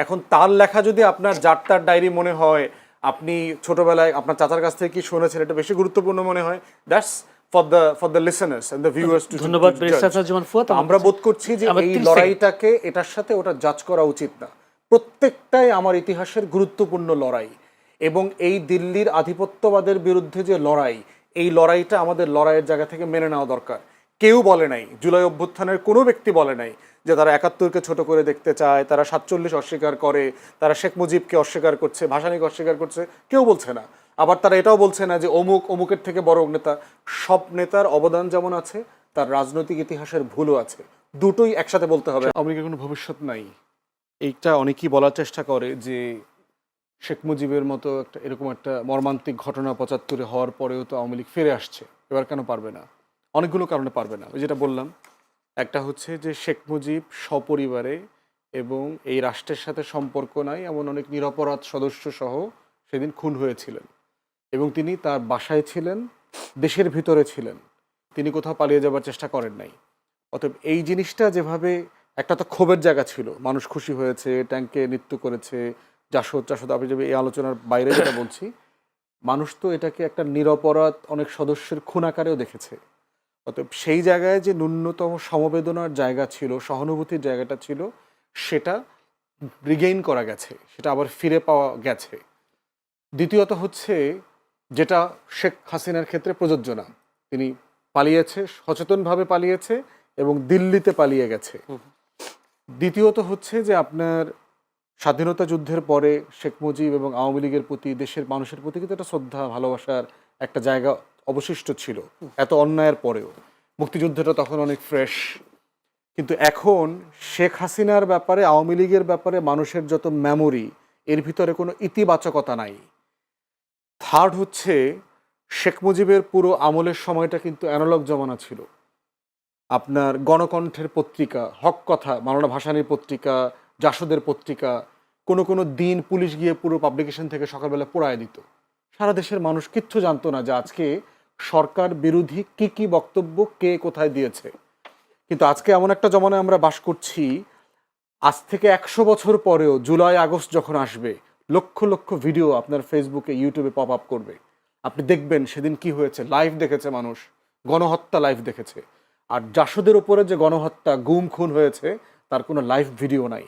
এখন তার লেখা যদি আপনার যার ডায়েরি মনে হয়, আপনি ছোটবেলায় আপনার চাচার কাছ থেকে কি শুনেছেন, এটা বেশি গুরুত্বপূর্ণ মনে হয়, that's for the listeners and the viewers to ধন্যবাদ ব্যারিস্টার সাজ্জামান ফুয়াদ। আমরা বোধ করছি যে আমার এই 30 লড়াইটাকে এটার সাথে ওটা জাজ করা উচিত না। প্রত্যেকটাই আমার ইতিহাসের গুরুত্বপূর্ণ লড়াই, এবং এই দিল্লির আধিপত্যবাদের বিরুদ্ধে যে লড়াই, এই লড়াইটা আমাদের লড়াইয়ের জায়গা থেকে মেনে নেওয়া দরকার। কেউ বলে নাই, জুলাই অভ্যুত্থানের কোনো ব্যক্তি বলে নাই যে তারা ৭১কে ছোট করে দেখতে চায়, তারা ৪৭ অস্বীকার করে, তারা শেখ মুজিবকে অস্বীকার করছে, ভাসানীকে অস্বীকার করছে, কেউ বলছে না। আবার তারা এটাও বলছে না যে অমুকের থেকে বড় নেতা। সব নেতার অবদান যেমন আছে, তার রাজনৈতিক ইতিহাসের ভুলও আছে, দুটোই একসাথে বলতে হবে। আওয়ামী লীগের কোনো ভবিষ্যৎ নাই, এইটা অনেকেই বলার চেষ্টা করে যে শেখ মুজিবের মতো একটা এরকম একটা মর্মান্তিক ঘটনা ৭৫-এ হওয়ার পরেও তো আওয়ামী লীগ ফিরে আসছে, এবার কেন পারবে না? অনেকগুলো কারণে পারবে না। ওই যেটা বললাম, একটা হচ্ছে যে শেখ মুজিব সপরিবারে এবং এই রাষ্ট্রের সাথে সম্পর্ক নাই এমন অনেক নিরপরাধ সদস্য সহ সেদিন খুন হয়েছিলেন, এবং তিনি তার বাসায় ছিলেন, দেশের ভিতরে ছিলেন, তিনি কোথাও পালিয়ে যাবার চেষ্টা করেন নাই। অতএব এই জিনিসটা যেভাবে একটা তো ক্ষোভের জায়গা ছিল, মানুষ খুশি হয়েছে, ট্যাঙ্কে নৃত্য করেছে, জাসদ আমি যদি এই আলোচনার বাইরে যেটা বলছি, মানুষ তো এটাকে একটা নিরপরাধ অনেক সদস্যের খুন আকারেও দেখেছে। অতএব সেই জায়গায় যে ন্যূনতম সমবেদনার জায়গা ছিল, সহানুভূতির জায়গাটা ছিল, সেটা রিগেইন করা গেছে, সেটা আবার ফিরে পাওয়া গেছে। দ্বিতীয়ত হচ্ছে যেটা শেখ হাসিনার ক্ষেত্রে প্রযোজ্য না, তিনি পালিয়েছে, সচেতনভাবে পালিয়েছে এবং দিল্লিতে পালিয়ে গেছে। দ্বিতীয়ত হচ্ছে যে আপনার স্বাধীনতা যুদ্ধের পরে শেখ মুজিব এবং আওয়ামী লীগের প্রতি, দেশের মানুষের প্রতি কিন্তু একটা শ্রদ্ধা ভালোবাসার একটা জায়গা অবশিষ্ট ছিল এত অন্যায়ের পরেও। মুক্তিযুদ্ধটা তখন অনেক ফ্রেশ, কিন্তু এখন শেখ হাসিনার ব্যাপারে, আওয়ামী লীগের ব্যাপারে মানুষের যত মেমোরি, এর ভিতরে কোনো ইতিবাচকতা নাই। থার্ড হচ্ছে শেখ মুজিবের পুরো আমলের সময়টা কিন্তু অ্যানালগ জমানা ছিল। আপনার গণকণ্ঠের পত্রিকা, হক কথা, মাওলানা ভাসানীর পত্রিকা, জাসদের পত্রিকা, কোনো দিন পুলিশ গিয়ে পুরো পাবলিকেশন থেকে সকালবেলা পোড়ায় দিত। সারা দেশের মানুষ কিচ্ছু জানতো না যে আজকে সরকার বিরোধী কি বক্তব্য কে কোথায় দিয়েছে। কিন্তু আজকে এমন একটা জমানায় আমরা বাস করছি, আজ থেকে ১০০ বছর পরেও জুলাই আগস্ট যখন আসবে, লক্ষ লক্ষ ভিডিও আপনার ফেসবুকে, ইউটিউবে পপ আপ করবে। আপনি দেখবেন সেদিন কি হয়েছে, লাইভ দেখেছে মানুষ, গণহত্যা লাইভ দেখেছে। আর জাসদের উপরে যে গণহত্যা, গুম খুন হয়েছে, তার কোনো লাইভ ভিডিও নাই।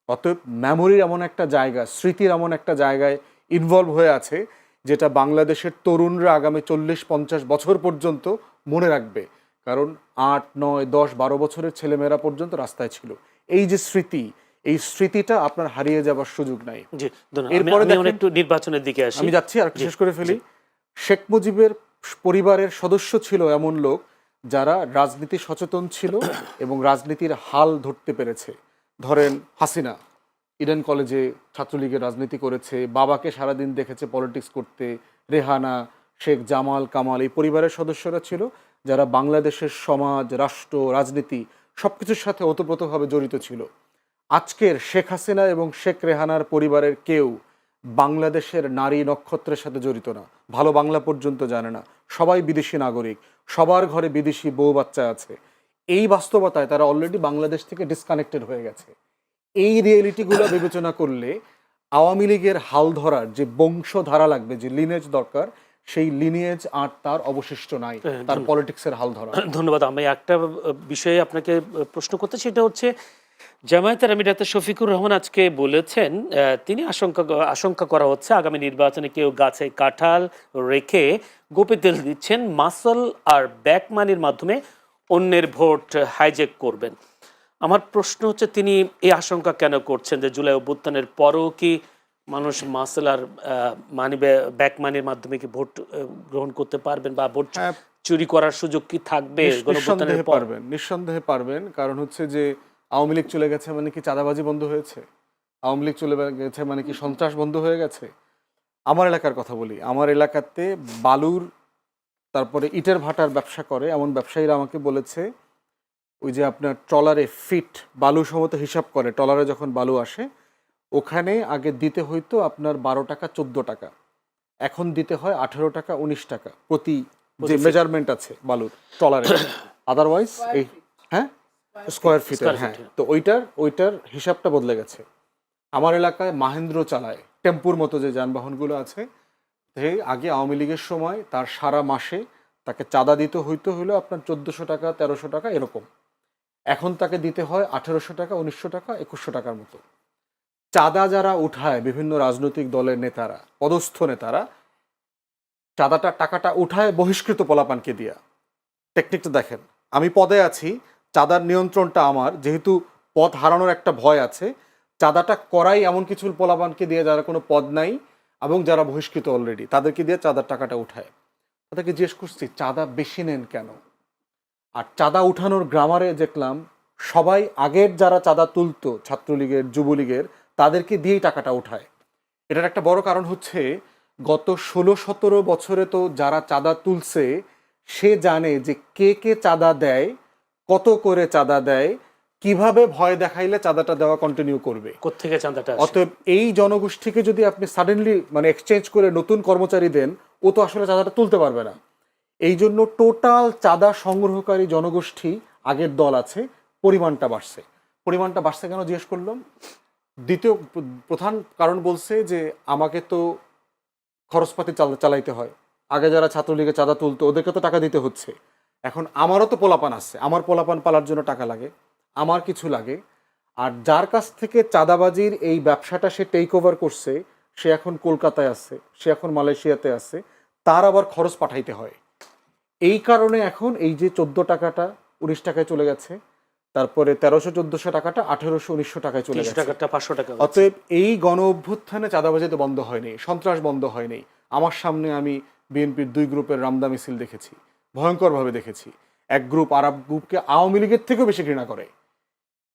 অতএব মেমোরির এমন একটা জায়গা, স্মৃতির এমন একটা জায়গায় ইনভলভ হয়ে আছে, যেটা বাংলাদেশের তরুণরা আগামী ৪০-৫০ বছর পর্যন্ত মনে রাখবে। কারণ ৮, ৯, ১০, ১২ বছরের ছেলেমেয়েরা পর্যন্ত রাস্তায় ছিল। এই যে স্মৃতি, এই স্মৃতিটা আপনার হারিয়ে যাবার সুযোগ নাই। জি, এরপরে আমি একটু নির্বাচনের দিকে আসি, আমি যাচ্ছি আর শেষ করে ফেলি। শেখ মুজিবের পরিবারের সদস্য ছিল এমন লোক যারা রাজনীতি সচেতন ছিল এবং রাজনীতির হাল ধরতে পেরেছে। ধরেন হাসিনা ইডেন কলেজে ছাত্রলীগের রাজনীতি করেছে, বাবাকে সারাদিন দেখেছে পলিটিক্স করতে। রেহানা, শেখ জামাল, কামাল, এই পরিবারের সদস্যরা ছিল যারা বাংলাদেশের সমাজ, রাষ্ট্র, রাজনীতি সবকিছুর সাথে ওতপ্রোতভাবে জড়িত ছিল। আজকের শেখ হাসিনা এবং শেখ রেহানার পরিবারের কেউ বাংলাদেশের নারী নক্ষত্রের সাথে জড়িত না, ভালো বাংলা পর্যন্ত জানে না, সবাই বিদেশি নাগরিক, সবার ঘরে বিদেশি বউ বাচ্চা আছে। এই বাস্তবতায় তারা অলরেডি বাংলাদেশ থেকে ডিসকানেক্টেড হয়ে গেছে। এই রিয়েলিটিগুলো বিবেচনা করলে আওয়ামী লীগের হাল ধরার যে বংশধারা লাগবে, যে লিনেজ দরকার, সেই লিনিয়েজ আর তার অবশিষ্ট নাই, তার পলিটিক্সের হাল ধরা। ধন্যবাদ। আমি একটা বিষয়ে আপনাকে প্রশ্ন করতে, সেটা হচ্ছে জামায়াতের আমির ডাক্তার শফিকুর রহমান আজকে বলেছেন, তিনি আশঙ্কা করা হচ্ছে আগামী নির্বাচনে কেউ গাছে কাঁঠাল রেখে গোপে তেল দিচ্ছেন, মাসল আর ব্যাকমানির মাধ্যমে অন্যের ভোট হাইজ্যাক করবেন। আমার প্রশ্ন হচ্ছে, তিনি এই আশঙ্কা কেন করছেন যে জুলাই অভ্যুত্থানের পরও কি মানুষ মাসল আর ব্যাকমানির মাধ্যমে কি ভোট গ্রহণ করতে পারবেন, বা ভোট চুরি করার সুযোগ কি থাকবে? নিঃসন্দেহে পারবেন। কারণ হচ্ছে যে আওয়ামী লীগ চলে গেছে মানে কি চাঁদাবাজি বন্ধ হয়েছে? আওয়ামী লীগ চলে গেছে মানে কি সন্ত্রাস বন্ধ হয়ে গেছে? আমার এলাকার কথা বলি, আমার এলাকাতে বালুর, তারপরে ইটের ভাটার ব্যবসা করে এমন ব্যবসায়ীরা আমাকে বলেছে, ওই যে আপনার ট্রলারে ফিট বালু সমত হিসাব করে, ট্রলারে যখন বালু আসে ওখানে আগে দিতে হইতো আপনার 12 টাকা 14 টাকা, এখন দিতে হয় 18 টাকা 19 টাকা প্রতি যে মেজারমেন্ট আছে বালুর ট্রলারে। আদারওয়াইজ এই স্কোয়ার ফিটের, তো ওইটার হিসাবটা বদলে গেছে। আমার এলাকায় মাহেন্দ্র চালায়, টেম্পুর মতো যে যানবাহনগুলো আছে, আগে আওয়ামী লীগের সময় তার সারা মাসে তাকে চাঁদা দিতে হলো আপনার 1400 টাকা 1300 টাকা এরকম। এখন তাকে দিতে হয় 1800 টাকা 1900 টাকা 2100 টাকার মতো। চাঁদা যারা উঠায় বিভিন্ন রাজনৈতিক দলের নেতারা, পদস্থ নেতারা, টাকাটা উঠায় বহিষ্কৃত পোলাপানকে দিয়া। টেকনিকটা দেখেন, আমি পদে আছি, চাঁদার নিয়ন্ত্রণটা আমার, যেহেতু পদ হারানোর একটা ভয় আছে, চাঁদাটা করাই এমন কিছু পোলাপানকে দিয়ে যারা কোনো পদ নাই এবং যারা বহিষ্কৃত অলরেডি, তাদেরকে দিয়ে চাঁদার টাকাটা উঠায়। তাদেরকে জিজ্ঞেস করছি চাঁদা বেশি নেন কেন? আর চাঁদা উঠানোর গ্রামারে দেখলাম সবাই আগের যারা চাঁদা তুলতো ছাত্রলীগের যুবলীগের তাদেরকে দিয়েই টাকাটা উঠায়। এটার একটা বড় কারণ হচ্ছে গত 16-17 বছরে তো যারা চাঁদা তুলছে সে জানে যে কে কে চাঁদা দেয়, কত করে চাঁদা দেয়, কিভাবে ভয় দেখাইলে চাঁদাটা দেওয়া কন্টিনিউ করবে। কোত্থেকে চাঁদাটা আসে? অতএব এই জনগোষ্ঠীকে যদি আপনি সাডেনলি মানে এক্সচেঞ্জ করে নতুন কর্মচারী দেন, ও তো আসলে চাঁদাটা তুলতে পারবে না। এই জন্য টোটাল চাঁদা সংগ্রহকারী জনগোষ্ঠী আগের দল আছে, পরিমাণটা বাড়ছে। পরিমাণটা বাড়ছে কেন জিজ্ঞেস করলাম, দ্বিতীয় প্রধান কারণ বলছে যে আমাকে তো খরচপাতি চালাইতে হয়। আগে যারা ছাত্রলীগে চাঁদা তুলতো ওদেরকে তো টাকা দিতে হচ্ছে, এখন আমারও তো পোলাপান আছে, আমার পোলাপান পালার জন্য টাকা লাগে, আমার কিছু লাগে। আর যার কাছ থেকে চাঁদাবাজির এই ব্যবসাটা সে টেক ওভার করছে, সে এখন কলকাতায় আছে, সে এখন মালয়েশিয়াতে আছে, তার আবার খরচ পাঠাইতে হয়। এই কারণে এখন এই যে 14 টাকাটা 19 টাকায় চলে গেছে, তারপরে 1300-1400 টাকাটা 1800-1900 টাকায় চলে গেছে। টাকাটা 500 টাকা। অতএব এই গণ অভ্যুত্থানে চাঁদাবাজি তো বন্ধ হয়নি, সন্ত্রাস বন্ধ হয়নি। আমার সামনে আমি বিএনপির 2 গ্রুপের রামদা মিছিল দেখেছি, ভয়ঙ্করভাবে দেখেছি। এক গ্রুপ আরব গ্রুপকে আওয়ামী লীগের থেকেও বেশি ঘৃণা করে,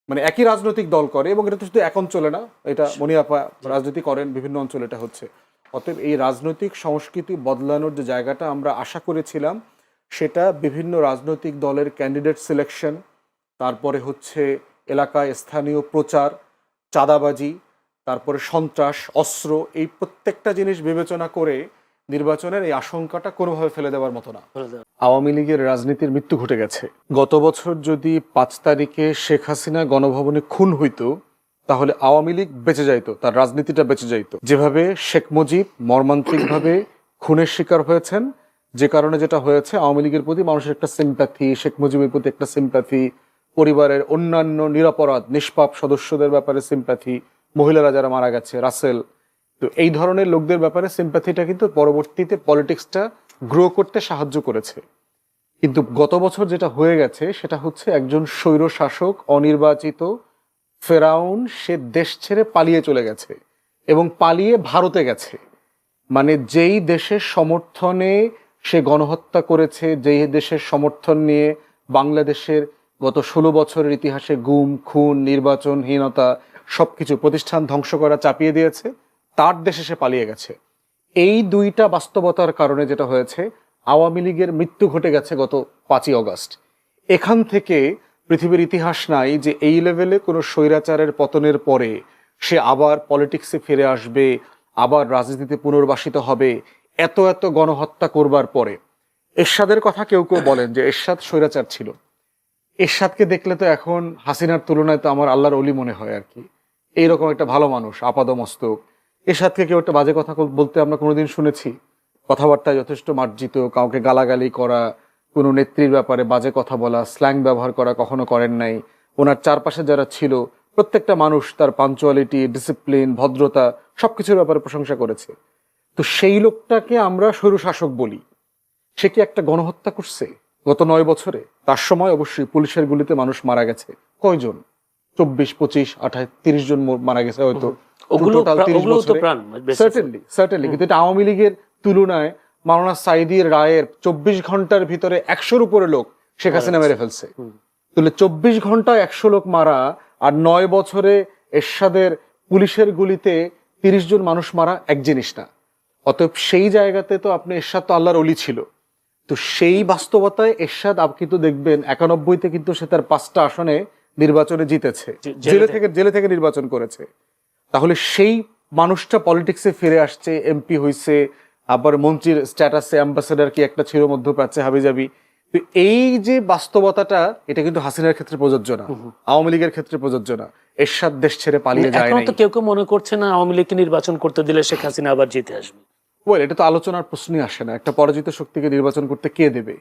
মানে একই রাজনৈতিক দল করে, এবং এটা তো শুধু এক অঞ্চলে না, এটা মনিয়াপা রাজনীতি করেন বিভিন্ন অঞ্চলে এটা হচ্ছে। অতএব এই রাজনৈতিক সংস্কৃতি বদলানোর যে জায়গাটা আমরা আশা করেছিলাম সেটা বিভিন্ন রাজনৈতিক দলের ক্যান্ডিডেট সিলেকশন, তারপরে হচ্ছে এলাকায় স্থানীয় প্রচার, চাঁদাবাজি, তারপরে সন্ত্রাস, অস্ত্র, এই প্রত্যেকটা জিনিস বিবেচনা করে নির্বাচনের এই আশঙ্কাটা কোনোভাবে ফেলে দেওয়ার মতো না। আওয়ামী লীগের রাজনীতির মৃত্যু ঘটে গেছে। গত বছর যদি 5 তারিখে শেখ হাসিনা গণভবনে খুন হইতো তাহলে আওয়ামী লীগ বেঁচে যাইতো, তার রাজনীতিটা বেঁচে যাইতো। যেভাবে শেখ মুজিব মর্মান্তিকভাবে খুনের শিকার হয়েছেন, যে কারণে যেটা হয়েছে আওয়ামী লীগের প্রতি মানুষের একটা সিম্প্যাথি, শেখ মুজিবের প্রতি একটা সিম্প্যাথি, পরিবারের অন্যান্য নিরপরাধ নিষ্পাপ সদস্যদের ব্যাপারে সিম্প্যাথি, মহিলারা যারা মারা গেছে, রাসেল, তো এই ধরনের লোকদের ব্যাপারে সিম্প্যাথিটা কিন্তু পরবর্তীতে পলিটিক্সটা গ্রো করতে সাহায্য করেছে। কিন্তু গত বছর যেটা হয়ে গেছে সেটা হচ্ছে একজন স্বৈর শাসক, অনির্বাচিত ফেরাউন, সে দেশ ছেড়ে পালিয়ে চলে গেছে এবং পালিয়ে ভারতে গেছে। মানে যেই দেশের সমর্থনে সে গণহত্যা করেছে, যেই দেশের সমর্থন নিয়ে বাংলাদেশের গত 16 বছরের ইতিহাসে গুম, খুন, নির্বাচনহীনতা সবকিছু প্রতিষ্ঠান ধ্বংস করা চাপিয়ে দিয়েছে, তার দেশে সে পালিয়ে গেছে। এই দুইটা বাস্তবতার কারণে যেটা হয়েছে, আওয়ামী লীগের মৃত্যু ঘটে গেছে গত 5ই অগস্ট। এখান থেকে পৃথিবীর ইতিহাস নাই যে এই লেভেলে কোনো স্বৈরাচারের পতনের পরে সে আবার পলিটিক্সে ফিরে আসবে, আবার রাজনীতিতে পুনর্বাসিত হবে, এত এত গণহত্যা করবার পরে। এরশাদের কথা কেউ কেউ বলেন যে এরশাদ স্বৈরাচার ছিল। এরশাদকে দেখলে তো এখন হাসিনার তুলনায় তো আমার আল্লাহর অলি মনে হয় আর কি, এইরকম একটা ভালো মানুষ, আপাদমস্তক। এরশাদকে কেউ একটা বাজে কথা বলতে আমরা কোনোদিন শুনেছি? কথাবার্তায় যথেষ্ট মার্জিত, কাউকে গালাগালি করা, কোনো নেত্রীর ব্যাপারে বাজে কথা বলা, স্ল্যাং ব্যবহার করা কখনো করেন নাই। ওনার চারপাশে যারা ছিল প্রত্যেকটা মানুষ তার পাঞ্চুয়ালিটি, ডিসিপ্লিন, ভদ্রতা সবকিছুর ব্যাপারে প্রশংসা করেছে। তো সেই লোকটাকে আমরা স্বৈরশাসক বলি। সে কি একটা গণহত্যা করছে গত 9 বছরে? তার সময় অবশ্যই পুলিশের গুলিতে মানুষ মারা গেছে। কয়জন? 24, 25, 28, 30 জন মারা গেছে হয়তো। সার্টেনলি। কিন্তু এটা আওয়ামী লীগের তুলনায় মাওলানা সাঈদীর রায়ের 24 ঘন্টার ভিতরে 100-র উপরে লোক শেখ হাসিনা মেরে ফেলছে। তাহলে 24 ঘন্টায় 100 লোক মারা আর 9 বছরে এরশাদের পুলিশের গুলিতে 30 জন মানুষ মারা এক জিনিস না। অতএব সেই জায়গাতে তো আপনি এরশাদ তো আল্লাহর অলি ছিল। তো সেই বাস্তবতায় এরশাদ কিন্তু দেখবেন 91-তে কিন্তু সে তার 5টা আসনে নির্বাচনে জিতেছে, জেলে থেকে নির্বাচন করেছে। তাহলে সেই মানুষটা পলিটিক্সে ফিরে আসছে, এমপি হয়েছে, আবার মন্ত্রীর স্ট্যাটাসে, অ্যাম্বাসেডার কি একটা ছিল মধ্যপ্রাচ্যে হাবিজাবি। তো এই যে বাস্তবতাটা, এটা কিন্তু হাসিনার ক্ষেত্রে প্রযোজ্য না, আওয়ামী লীগের ক্ষেত্রে প্রযোজ্য না। এরশাদ দেশ ছেড়ে পালিয়ে যায় না। কেউ কেউ মনে করছে না আওয়ামী লীগকে নির্বাচন করতে দিলে শেখ হাসিনা আবার জিতে আসবে। ওয়েল, এটা তো আলোচনার প্রশ্নই আসে না। একটা পরাজিত শক্তিকে নির্বাচন করতে কে দেবে?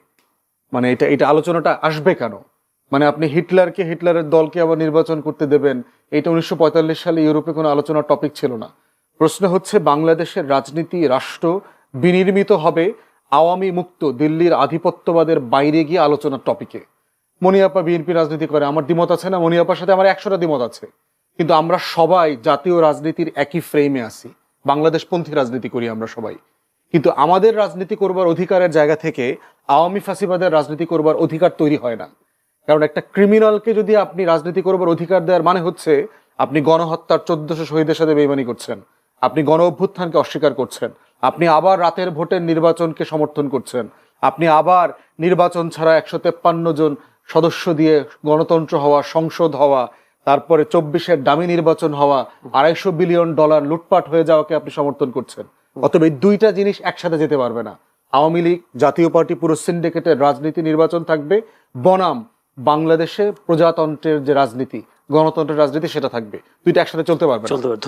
মানে এটা আলোচনাটা আসবে কেন? মানে আপনি হিটলারের দলকে আবার নির্বাচন করতে দেবেন, এটা 1945 সালে ইউরোপে কোনো আলোচনার টপিক ছিল না। প্রশ্ন হচ্ছে বাংলাদেশের রাজনীতি, রাষ্ট্র বিনির্মিত হবে আওয়ামী মুক্ত দিল্লির আধিপত্যবাদের বাইরে গিয়ে আলোচনার টপিকে। মনিয়াপা বিএনপি রাজনীতি করে, আমার দ্বিমত আছে না? মনিয়াপার সাথে আমার 100টা দ্বিমত আছে, কিন্তু আমরা সবাই জাতীয় রাজনীতির একই ফ্রেমে আছি। বাংলাদেশপন্থী রাজনীতি করি আমরা সবাই, কিন্তু আমাদের রাজনীতি করবার অধিকারের জায়গা থেকে আওয়ামী ফাঁসিবাদের রাজনীতি করবার অধিকার তৈরি হয় না। কারণ একটা ক্রিমিনালকে যদি আপনি রাজনীতি করবার অধিকার দেওয়ার মানে হচ্ছে আপনি গণহত্যার 1400 শহীদের সাথে বেইমানি করছেন, আপনি গণ অভ্যুত্থানকে অস্বীকার করছেন, আপনি আবার রাতের ভোটের নির্বাচনকে সমর্থন করছেন, আপনি আবার নির্বাচন ছাড়া 153 জন সদস্য দিয়ে গণতন্ত্র হওয়া, সংসদ হওয়া, তারপরে 24-এর দামি নির্বাচন হওয়া, $250 বিলিয়ন লুটপাট হয়ে যাওয়াকে আপনি সমর্থন করছেন। অতএব এই দুইটা জিনিস একসাথে যেতে পারবে না। আওয়ামী লীগ, জাতীয় পার্টি, পুরো সিন্ডিকেটের রাজনীতি নির্বাচন থাকবে, বনাম বাংলাদেশে প্রজাতন্ত্রের যে রাজনীতি, গণতন্ত্রের রাজনীতি, সেটা থাকবে। দুইটা একসাথে চলতে পারবে না। চলতে পারতো।